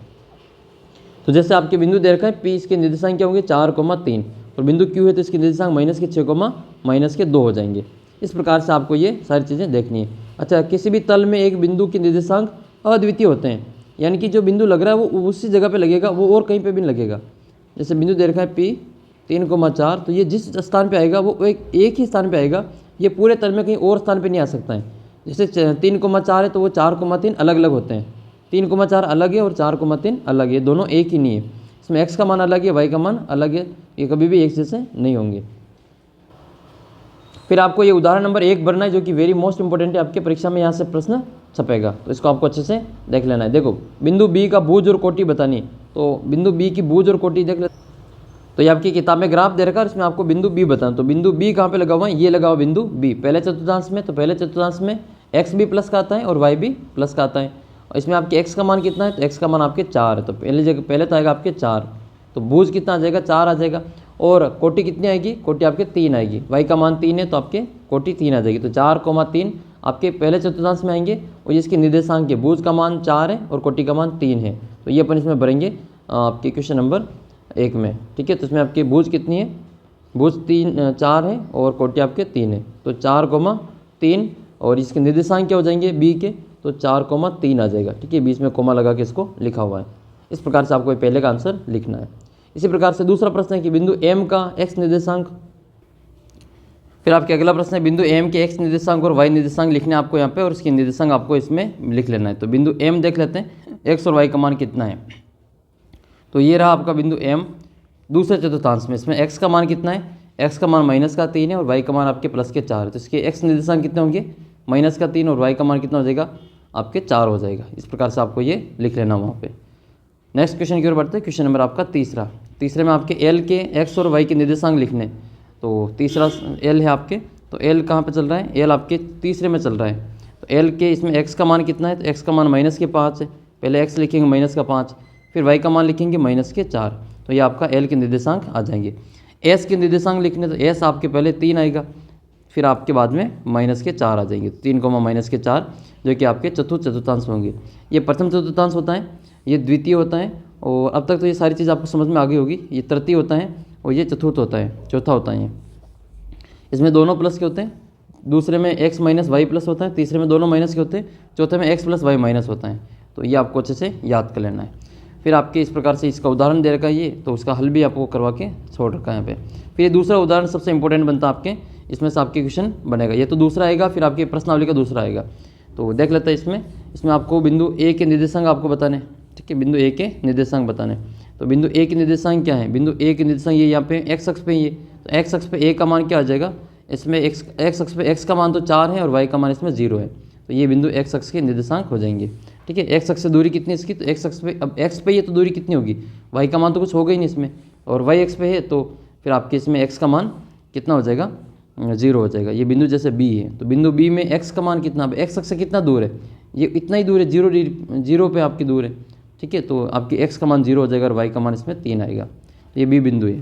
तो जैसे आपके बिंदु दे रखा है p, इसके निर्देशांक क्या होंगे 4,3, और बिंदु q है तो इसके निर्देशांक -6,-2 हो जाएंगे। इस प्रकार से आपको ये सारी चीज़ें देखनी है। अच्छा, किसी भी तल में एक बिंदु के निर्देशांक अद्वितीय होते हैं, यानी कि जो बिंदु लग रहा है वो उसी जगह पे लगेगा, वो और कहीं पे भी नहीं लगेगा। जैसे बिंदु दे रखा है P 3,4, तो ये जिस स्थान पे आएगा वो एक ही स्थान पे आएगा, ये पूरे तल में कहीं और स्थान पे नहीं आ सकता है। जैसे 3,4 है तो वो 4,3 अलग अलग होते हैं, 3,4 अलग है और 4,3 अलग है, दोनों एक ही नहीं है। इसमें x का मान अलग है, y का मान अलग है, ये कभी भी एक जैसे नहीं होंगे। फिर आपको ये उदाहरण नंबर 1 भरना है, जो कि वेरी मोस्ट इंपॉर्टेंट है, आपके परीक्षा में यहाँ से प्रश्न छपेगा, तो इसको आपको अच्छे से देख लेना है। देखो, बिंदु B का भुज और कोटि बतानी, तो बिंदु B की भुज और कोटि देख ले। तो ये आपकी किताब में ग्राफ दे रखा है, इसमें आपको बिंदु B बताना। तो बिंदु B कहाँ पे लगा हुआ है, ये लगा हुआ बिंदु B पहले चतुर्थांश में। तो पहले चतुर्थांश में x भी प्लस का आता है और y भी प्लस का आता है, और इसमें आपके x का मान कितना है, तो x का मान आपके 4 है, तो पहले तो आएगा आपके 4। तो भुज कितना आ जाएगा, 4 आ जाएगा। और कोटि कितनी आएगी, कोटि आपके 3 आएगी। y का मान 3 है तो आपके कोटि 3 आ जाएगी। तो 4,3 आपके पहले चतुर्थांश में आएंगे और इसके निर्देशांक है, भुज का मान 4 है और कोटि का मान 3 है। तो ये अपन इसमें भरेंगे आपके क्वेश्चन नंबर 1 में, ठीक है। तो इसमें आपकी भुज कितनी है, भुज 4 है और कोटि आपके 3 है। तो 4,3 और इसके निर्देशांक क्या हो जाएंगे बी के, तो 4,3 आ जाएगा, ठीक है। बीच में कोमा लगा के इसको लिखा हुआ है। इस प्रकार से आपको पहले का आंसर लिखना है। इसी प्रकार से दूसरा प्रश्न है कि बिंदु एम का एक्स निर्देशांक। फिर आपके अगला प्रश्न है बिंदु एम के एक्स निर्देशांक और वाई निर्देशांक लिखने आपको यहाँ पे, और इसके निर्देशांक आपको इसमें लिख लेना है। तो बिंदु एम देख लेते हैं, एक्स और वाई का मान कितना है। तो ये रहा आपका बिंदु एम दूसरे चतुर्थांश में। इसमें एक्स का मान कितना है, एक्स का मान -3 है और वाई का मान आपके +4 है। तो इसके एक्स निर्देशांक कितने होंगे, -3 और वाई का मान कितना हो जाएगा, आपके 4 हो जाएगा। इस प्रकार से आपको ये लिख लेना वहाँ पे। नेक्स्ट क्वेश्चन की ओर बढ़ते हैं। क्वेश्चन नंबर आपका तीसरे में आपके एल के एक्स और वाई के निर्देशांक लिखने। तो तीसरा एल है आपके, तो एल कहाँ पे चल रहा है, एल आपके तीसरे में चल रहा है। तो एल के इसमें एक्स का मान कितना है, तो एक्स का मान -5 है। पहले एक्स लिखेंगे -5, फिर वाई का मान लिखेंगे -4। तो ये आपका एल के निर्देशांक आ जाएंगे। एस के निर्देशांक लिखने, तो एस आपके पहले 3 आएगा, फिर आपके बाद में -4 आ जाएंगे। 3, -4 जो कि आपके चतुर्थांश होंगे। ये प्रथम चतुर्थांश होता है, ये द्वितीय होता है, और अब तक तो ये सारी चीज़ आपको समझ में आ गई होगी। ये तृतीय होता है और ये चतुर्थ होता है, चौथा होता है। इसमें दोनों प्लस के होते हैं, दूसरे में x - y प्लस होता है, तीसरे में दोनों माइनस के होते हैं, चौथे में x + y माइनस होता है। तो ये आपको अच्छे से याद कर लेना है। फिर आपके इस प्रकार से इसका उदाहरण दे रखा है ये, तो उसका हल भी आपको करवा के छोड़ रखा है यहाँ पे। फिर ये दूसरा उदाहरण सबसे इंपॉर्टेंट बनता है आपके, इसमें से आपके क्वेश्चन बनेगा। ये तो दूसरा आएगा, फिर आपके प्रश्नावली का दूसरा आएगा। तो देख लेते हैं इसमें आपको बिंदु ए के निर्देशांक आपको बताने, ठीक है। बिंदु ए के निर्देशांक बताने, तो बिंदु ए के निर्देशांक क्या है, बिंदु ए के निर्देशांक ये यहाँ पे एक्स अक्ष पे ये, तो एक्स अक्ष पे ए का मान क्या आ जाएगा, इसमें एक्स अक्ष पे एक्स का मान तो 4 है और वाई का मान इसमें 0 है। तो ये बिंदु एक्स अक्ष के निर्देशांक हो जाएंगे, ठीक है। एक्स अक्ष से दूरी कितनी इसकी, तो एक्स अक्ष पे, अब एक्स पे ये तो दूरी कितनी होगी, वाई का मान तो कुछ होगा ही नहीं इसमें, और वाई एक्स पे है, तो फिर आपके इसमें एक्स का मान कितना हो जाएगा, 0 हो जाएगा। ये बिंदु जैसे बी है, तो बिंदु बी में एक्स का मान कितना, एक्स अक्ष से कितना दूर है, ये इतना ही दूर है, 0 पे आपकी दूर है, ठीक है। तो आपकी एक्स का मान 0 हो जाएगा और वाई का मान इसमें 3 आएगा। तो ये बी बिंदु है,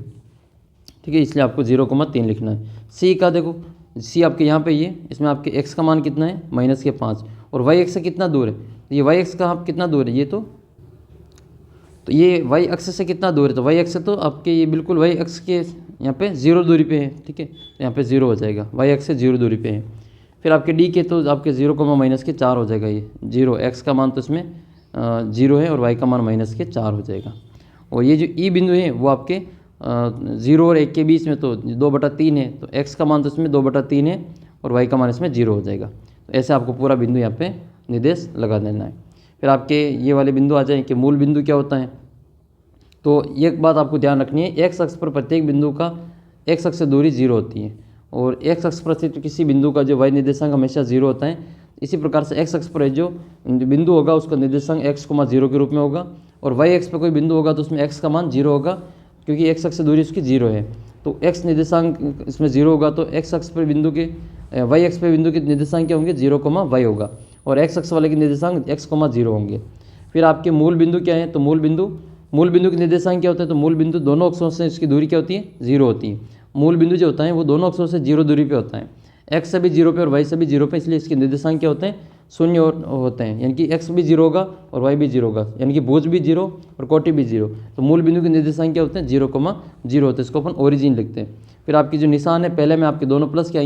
ठीक है, इसलिए आपको 0,3 लिखना है। सी का देखो, सी आपके यहाँ पे ये, इसमें आपके एक्स का मान कितना है, -5, और वाई एक्स से कितना दूर है, तो ये वाई एक्स का आप कितना दूर है, ये तो ये वाई अक्ष से कितना दूर है, तो वाई अक्ष से तो आपके ये बिल्कुल वाई अक्ष के यहाँ पे 0 दूरी पे है, ठीक है। तो यहाँ पे 0 हो जाएगा, वाई अक्ष से 0 दूरी पे है। फिर आपके डी के, तो आपके 0,-4 हो जाएगा। ये 0, एक्स का मान तो इसमें 0 है और वाई का मान -4 हो जाएगा। और ये जो ई बिंदु है वो आपके 0 और 1 के बीच में, तो 2/3 है, तो एक्स का मान तो इसमें 2/3 है और वाई का मान इसमें 0 हो जाएगा। तो ऐसे आपको पूरा बिंदु यहाँ पे निर्देश लगा देना है। फिर आपके ये वाले बिंदु आ जाए कि मूल बिंदु क्या होता है। तो ये एक बात आपको ध्यान रखनी है, एक्स अक्ष पर प्रत्येक बिंदु का एक्स अक्ष से दूरी 0 होती है, और एक्स अक्ष पर स्थित किसी बिंदु का जो वाई निर्देशांक हमेशा 0 होता है। इसी प्रकार से एक्स अक्ष पर जो बिंदु होगा उसका निर्देशांक x,0 के रूप में होगा, और वाई एक्स पर कोई बिंदु होगा तो उसमें एक्स का मान 0 होगा, क्योंकि एक्स अक्ष से दूरी उसकी 0 है। तो एक्स निर्देशांक इसमें 0 होगा, तो एक्स अक्ष पर बिंदु के वाई एक्स पर बिंदु के निर्देशांक क्या होंगे, 0,y होगा, और एक्स अक्ष वाले के निर्देशांक x,0 होंगे। फिर आपके मूल बिंदु क्या है, तो मूल बिंदु के निर्देशांक क्या होता है, तो मूल बिंदु दोनों अक्षों से इसकी दूरी क्या होती है, 0 होती है। मूल बिंदु जो होता है वो दोनों अक्षों से 0 दूरी पे होता है, एक्स से भी 0 पे और वाई से भी 0 पे, इसलिए इसके निर्देशांक क्या होते हैं, 0 होते हैं। यानी कि एक्स भी 0 होगा और वाई भी 0 होगा, यानी कि भुज भी 0 और कोटि भी 0। तो मूल बिंदु के निर्देशांक क्या होते हैं, 0,0 होते हैं। इसको अपन ओरिजिन लिखते हैं। फिर आपकी जो निशान है, पहले में आपके दोनों प्लस के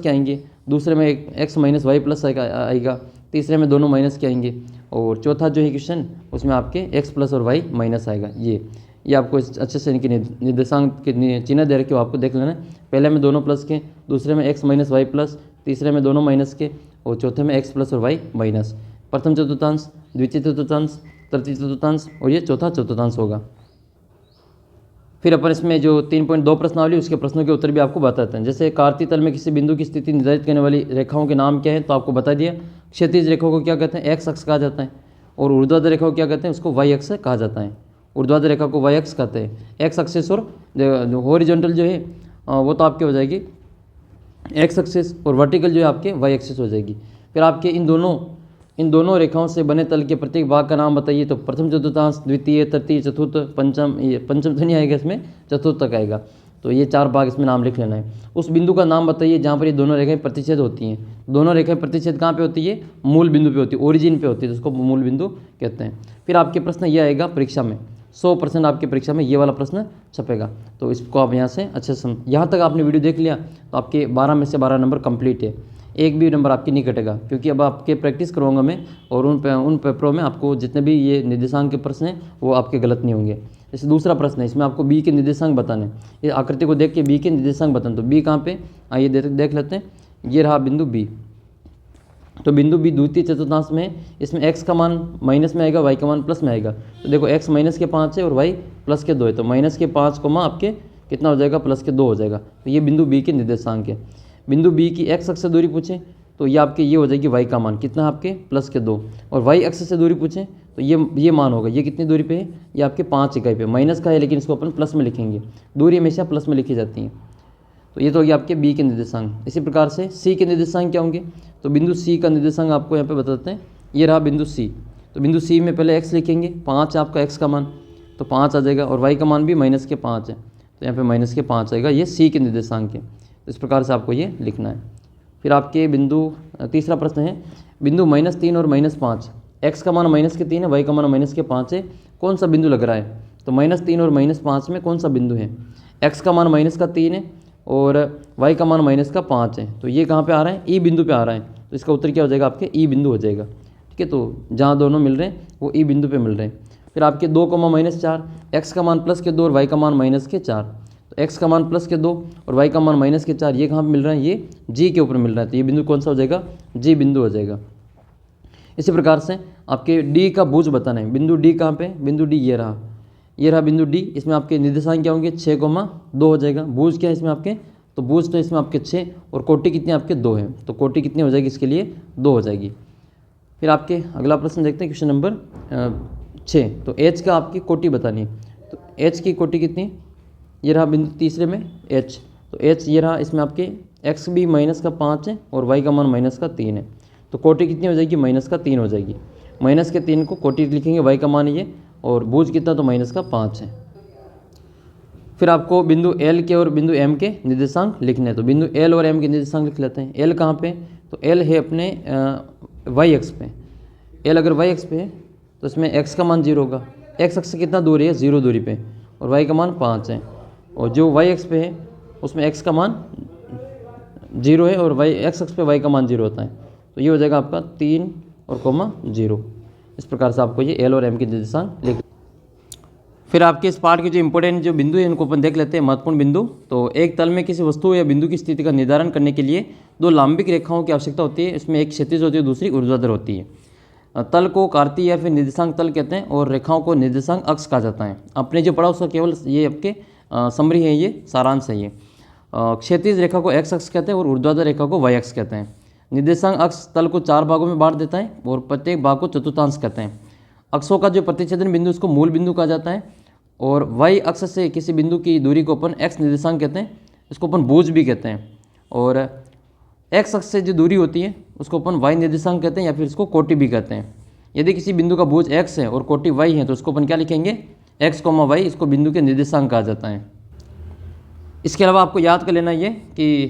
आएंगे, दूसरे में एक्स -y प्लस आएगा, तीसरे में दोनों माइनस के आएंगे, और चौथा जो है क्वेश्चन उसमें आपके एक्स प्लस और वाई माइनस आएगा। ये आपको अच्छे से इनके निर्देशांक के चिन्ह दे रखे हो, आपको देख लेना है। पहले में दोनों प्लस के, दूसरे में x - y प्लस, तीसरे में दोनों माइनस के, और चौथे में x प्लस और y माइनस। प्रथम चतुर्थांश, द्वितीय चतुर्थांश, तृतीय चतुर्थांश, और ये चौथा चतुर्थांश होगा। फिर अपन इसमें जो 3.2 प्रश्नावली उसके प्रश्नों के उत्तर भी आपको बताते हैं। जैसे कार्तीय तल में किसी बिंदु की स्थिति निर्धारित करने वाली रेखाओं के नाम क्या है, तो आपको बता दिया। क्षैतिज रेखाओं को क्या कहते हैं, एक्स अक्ष कहा जाता है, और ऊर्ध्वाधर रेखा को क्या कहते हैं, उसको वाई अक्ष कहा जाता है। ऊर्ध्वाधर रेखा को वाई अक्ष कहते हैं, एक्स एक्सिस और हॉरिजॉन्टल जो है वो तो आपके हो जाएगी एक्स एक्सिस, और वर्टिकल जो है आपके वाई एक्सिस हो जाएगी। फिर आपके इन दोनों इन दोनों रेखाओं से बने तल के प्रत्येक भाग का नाम बताइए। तो प्रथम चतुर्थांश, द्वितीय, तृतीय, चतुर्थ, पंचम, ये पंचम तो नहीं आएगा इसमें, चतुर्थ तक आएगा। तो ये 4 भाग इसमें नाम लिख लेना है। उस बिंदु का नाम बताइए जहाँ पर ये दोनों रेखाएं प्रतिच्छेद होती हैं। दोनों रेखाएं प्रतिच्छेद कहाँ पे होती है? मूल बिंदु पे होती है, ओरिजिन पे होती है, तो उसको मूल बिंदु कहते हैं। फिर आपके प्रश्न ये आएगा परीक्षा में, 100% आपकी परीक्षा में ये वाला प्रश्न छपेगा। तो इसको आप यहाँ से अच्छे से यहाँ तक आपने वीडियो देख लिया तो आपके 12 में से 12 नंबर कंप्लीट है, एक भी नंबर आपकी नहीं कटेगा, क्योंकि अब आपके प्रैक्टिस करवाऊंगा मैं, और उन पेपरों में आपको जितने भी ये निर्देशांक के प्रश्न हैं वो आपके गलत नहीं होंगे। जैसे दूसरा प्रश्न है, इसमें आपको बी के निर्देशांक बताने, ये आकृति को देख के बी के निर्देशांक बताने। तो बी कहाँ पे, आइए देख लेते हैं। ये रहा बिंदु बी। तो बिंदु बी द्वितीय चतुर्थांश में, इसमें x का मान माइनस में आएगा, y का मान प्लस में आएगा। तो देखो x माइनस के 5 है और y प्लस के 2 है, तो माइनस के 5 कोमा आपके कितना हो जाएगा, प्लस के 2 हो जाएगा। तो ये बिंदु बी के निर्देशांक है। बिंदु बी की x अक्ष से दूरी पूछें तो ये आपके ये हो जाएगी y का मान कितना आपके प्लस के 2, और y अक्ष से दूरी पूछें तो ये मान होगा, ये कितनी दूरी पे है, ये आपके 5 इकाई पे, माइनस का है लेकिन इसको अपन प्लस में लिखेंगे, दूरी हमेशा प्लस में लिखी जाती है। तो ये तो हो गया आपके बी के निर्देशांक। इसी प्रकार से सी के निर्देशांक क्या होंगे, तो बिंदु सी का निर्देशांक आपको यहाँ पे बताते हैं। ये रहा बिंदु सी। तो बिंदु सी में पहले x लिखेंगे, 5 है आपका x का मान, तो 5 आ जाएगा, और y का मान भी माइनस के 5 है, तो यहाँ पे माइनस के 5 आएगा। ये सी के निर्देशांक है। तो इस प्रकार से आपको ये लिखना है। फिर आपके बिंदु तीसरा प्रश्न है, बिंदु -3 और -5, x का मान माइनस के 3 है, y का मान माइनस के 5 है, कौन सा बिंदु लग रहा है? तो -3 और -5 में कौन सा बिंदु है? x का मान माइनस का 3 है और y का मान माइनस का 5 है, तो ये कहाँ पे आ रहा है? ई बिंदु पे आ रहा है। तो इसका उत्तर क्या हो जाएगा? आपके ई बिंदु हो जाएगा। ठीक है, तो जहाँ दोनों मिल रहे हैं वो ई बिंदु पे मिल रहे हैं। फिर आपके 2, -4, x का मान प्लस के 2 और y का मान माइनस के 4, तो x का मान प्लस के 2 और y का मान माइनस के 4, ये कहाँ पे मिल रहा है? ये g के ऊपर मिल रहा है, तो ये बिंदु कौन सा हो जाएगा? g बिंदु हो जाएगा। इसी प्रकार से आपके d का भुज बताना है। बिंदु d कहाँ पे? बिंदु d ये रहा बिंदु d। इसमें आपके निर्देशांक क्या होंगे? 6,2 हो जाएगा। भुज क्या है इसमें आपके? तो भुज तो इसमें आपके 6 और कोटि कितनी आपके 2 है, तो कोटि कितनी हो जाएगी इसके लिए? 2 हो जाएगी। फिर आपके अगला प्रश्न देखते हैं, क्वेश्चन नंबर 6। तो h का आपकी कोटि बतानी है। तो h की कोटि कितनी? ये रहा बिंदु तीसरे में h। तो h ये रहा, इसमें आपके x भी माइनस का 5 है और y का मान माइनस का 3 है, तो कोटि कितनी हो जाएगी? माइनस का 3 हो जाएगी। माइनस के 3 को कोटि लिखेंगे, y का मान ये, और भुज कितना? तो माइनस का 5 है। फिर आपको बिंदु L के और बिंदु M के निर्देशांक लिखने हैं। तो बिंदु L और M के निर्देशांक लिख लेते हैं। L कहाँ पे? तो L है अपने y अक्ष पे। L अगर y अक्ष पे है तो इसमें x का मान 0 होगा। x अक्ष से कितना दूरी है? 0 दूरी पे, और y का मान 5 है। और जो y अक्ष पे है उसमें x का मान 0 है और x अक्ष पे y का मान 0 होता है, तो ये हो जाएगा आपका 3 और 0। इस प्रकार से आपको ये L और M के निर्देशांक लिख। फिर आपके इस पार्ट के जो इंपॉर्टेंट जो बिंदु है इनको अपन देख लेते हैं, महत्वपूर्ण बिंदु। तो एक तल में किसी वस्तु या बिंदु की स्थिति का निर्धारण करने के लिए 2 लांबिक रेखाओं की आवश्यकता होती है। इसमें एक क्षैतिज होती है, दूसरी ऊर्ध्वाधर होती है। तल को कार्तीय या फिर निर्देशांक तल कहते हैं और रेखाओं को निर्देशांक अक्ष कहा जाता है। आपने जो पढ़ा उसका केवल ये आपके समरी है, ये सारांश है। ये क्षैतिज रेखा को x अक्ष कहते हैं और ऊर्ध्वाधर रेखा को y अक्ष कहते हैं। निर्देशांक अक्ष तल को 4 भागों में बांट देता है और प्रत्येक भाग को चतुर्थांश कहते हैं। अक्षों का जो प्रतिच्छेदन बिंदु उसको मूल बिंदु कहा जाता है, और y अक्ष से किसी बिंदु की दूरी को अपन x निर्देशांक कहते हैं, इसको अपन भुज भी कहते हैं। और x अक्ष से जो दूरी होती है उसको अपन y निर्देशांक कहते हैं या फिर इसको कोटि भी कहते हैं। यदि किसी बिंदु का भुज x है और कोटि y है तो उसको अपन क्या लिखेंगे? x, y, इसको बिंदु के निर्देशांक कहा जाता है। इसके अलावा आपको याद कर लेना ये कि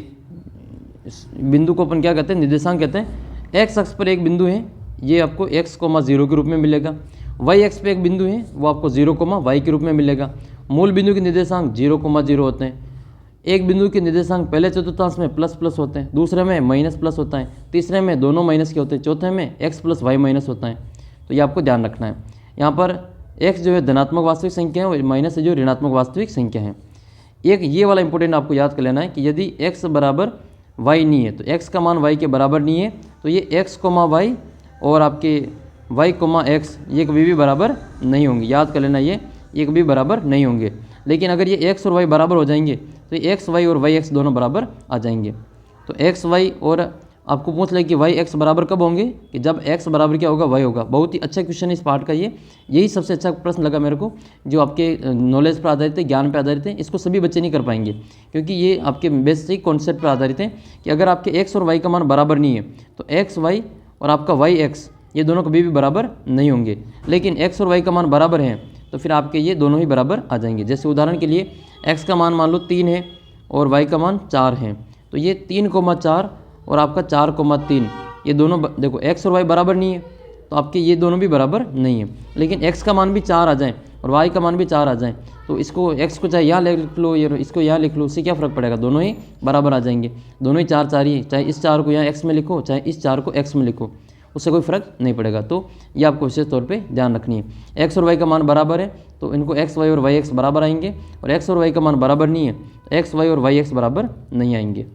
इस बिंदु को अपन क्या कहते हैं? निर्देशांक कहते हैं। x अक्ष पर एक बिंदु है, ये आपको x, 0 के रूप में मिलेगा। y अक्ष पे एक बिंदु है, वो आपको 0, y के रूप में मिलेगा। मूल बिंदु के निर्देशांक 0, 0 होते हैं। एक बिंदु के निर्देशांक पहले चतुर्थांश में प्लस होते हैं, दूसरे में माइनस होता है, तीसरे में दोनों माइनस के होते हैं, चौथे में x + y माइनस होता है। तो ये आपको ध्यान रखना है। यहाँ पर x जो है धनात्मक वास्तविक संख्या है और माइनस जो ऋणात्मक वास्तविक संख्या है। एक ये वाला इंपॉर्टेंट आपको याद कर लेना है कि यदि x बराबर y नहीं है, तो x का मान y के बराबर नहीं है, तो ये x, y और आपके y, x ये कभी भी बराबर नहीं होंगे। याद कर लेना ये कभी बराबर नहीं होंगे। लेकिन अगर ये x और y बराबर हो जाएंगे तो ये x, y और y, x दोनों बराबर आ जाएंगे। तो x, y और आपको पूछ ले कि y, x बराबर कब होंगे? कि जब x बराबर क्या होगा? y होगा। बहुत ही अच्छा क्वेश्चन है इस पार्ट का ये, यही सबसे अच्छा प्रश्न लगा मेरे को, जो आपके नॉलेज पर आधारित है, ज्ञान पर आधारित है। इसको सभी बच्चे नहीं कर पाएंगे क्योंकि ये आपके बेसिक कॉन्सेप्ट पर आधारित है कि अगर आपके x और y का मान बराबर नहीं है तो x, y और आपका y, x ये दोनों कभी भी बराबर नहीं होंगे। लेकिन x और y का मान बराबर हैं तो फिर आपके ये दोनों ही बराबर आ जाएंगे। जैसे उदाहरण के लिए x का मान लो 3 है और y का मान 4 है, तो ये 3,4 और आपका 4,3, ये दोनों देखो x और y बराबर नहीं है तो आपके ये दोनों भी बराबर नहीं है। लेकिन x का मान भी 4 आ जाए और y का मान भी 4 आ जाए तो इसको x को चाहे यहाँ लिख लो या इसको यहाँ लिख लो, उससे क्या फ़र्क पड़ेगा, दोनों ही बराबर आ जाएंगे। दोनों ही 4 4 ही, चाहे इस 4 को यहाँ x में लिखो चाहे इस 4 को x में लिखो, उससे कोई फ़र्क नहीं पड़ेगा। तो ये आपको विशेष तौर पे ध्यान रखनी है। x और y का मान बराबर है तो इनको x y और y x बराबर आएंगे, और x और y का मान बराबर नहीं है तो x y और y x बराबर नहीं आएंगे।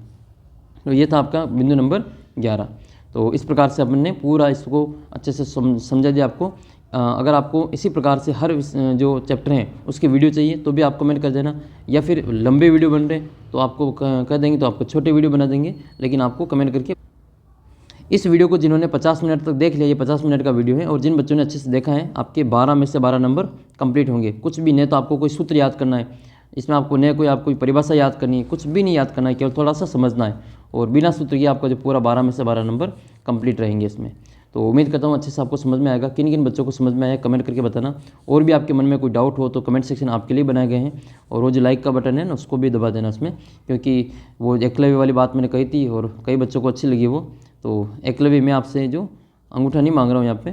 तो ये था आपका बिंदु नंबर 11। तो इस प्रकार से हमने पूरा इसको अच्छे से समझा दिया आपको। अगर आपको इसी प्रकार से हर जो चैप्टर हैं उसकी वीडियो चाहिए तो भी आप कमेंट कर देना, या फिर लंबे वीडियो बन रहे हैं तो आपको कह देंगे तो आपको छोटे वीडियो बना देंगे, लेकिन आपको कमेंट करके। इस वीडियो को जिन्होंने 50 मिनट तक देख लिया, ये 50 मिनट का वीडियो है, और जिन बच्चों ने अच्छे से देखा है आपके 12 में से 12 नंबर कंप्लीट होंगे। कुछ भी नहीं तो आपको कोई सूत्र याद करना है इसमें, आपको न कोई परिभाषा याद करनी है, कुछ भी नहीं याद करना है, केवल थोड़ा सा समझना है, और बिना सूत्र के आपका जो पूरा 12 में से 12 नंबर कंप्लीट रहेंगे इसमें। तो उम्मीद करता हूँ अच्छे से आपको समझ में आएगा। किन किन बच्चों को समझ में आया कमेंट करके बताना, और भी आपके मन में कोई डाउट हो तो कमेंट सेक्शन आपके लिए बनाए गए हैं, और वो जो लाइक का बटन है ना उसको भी दबा देना उसमें, क्योंकि वो एकलव्य वाली बात मैंने कही थी और कई बच्चों को अच्छी लगी वो। तो एकलव्य में आपसे जो अंगूठा नहीं मांग रहा हूँ यहाँ पे,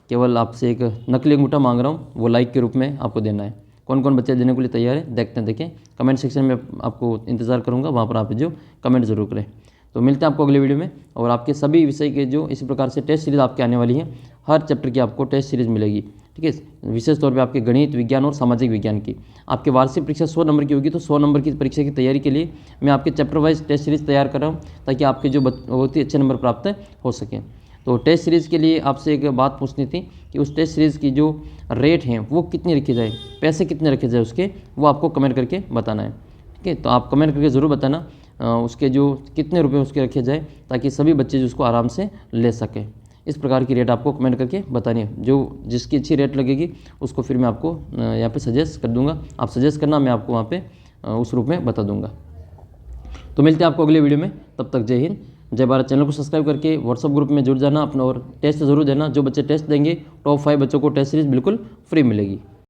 केवल आपसे एक नकली अंगूठा मांग रहा हूँ, वो लाइक के रूप में आपको देना है। कौन कौन बच्चे देने के लिए तैयार है देखते हैं, देखें कमेंट सेक्शन में आपको इंतज़ार करूँगा, वहाँ पर आप जो कमेंट जरूर करें। तो मिलते हैं आपको अगले वीडियो में, और आपके सभी विषय के जो इसी प्रकार से टेस्ट सीरीज़ आपके आने वाली हैं, हर चैप्टर की आपको टेस्ट सीरीज़ मिलेगी, ठीक है। विशेष तौर पे आपके गणित, विज्ञान और सामाजिक विज्ञान की आपकी वार्षिक परीक्षा 100 नंबर की होगी, तो 100 नंबर की परीक्षा की तैयारी के लिए मैं आपके चैप्टर वाइज टेस्ट सीरीज़ तैयार कर रहा हूँ, ताकि आपके जो बहुत ही अच्छे नंबर प्राप्त हो सकें। तो टेस्ट सीरीज़ के लिए आपसे एक बात पूछनी थी कि उस टेस्ट सीरीज़ की जो रेट हैं वो कितनी रखी जाए, पैसे कितने रखे जाए उसके, वो आपको कमेंट करके बताना है, ठीक है। तो आप कमेंट करके ज़रूर बताना उसके जो कितने रुपए उसके रखे जाए, ताकि सभी बच्चे जो उसको आराम से ले सकें। इस प्रकार की रेट आपको कमेंट करके बतानी है, जो जिसकी अच्छी रेट लगेगी उसको फिर मैं आपको यहाँ पे सजेस्ट कर दूंगा, आप सजेस्ट करना, मैं आपको वहाँ पे उस रूप में बता दूंगा। तो मिलते हैं आपको अगले वीडियो में, तब तक जय हिंद जय भारत। चैनल को सब्सक्राइब करके व्हाट्सअप ग्रुप में जुड़ जाना अपना, और टेस्ट ज़रूर देना। जो बच्चे टेस्ट देंगे टॉप 5 बच्चों को टेस्ट सीरीज़ बिल्कुल फ्री मिलेगी।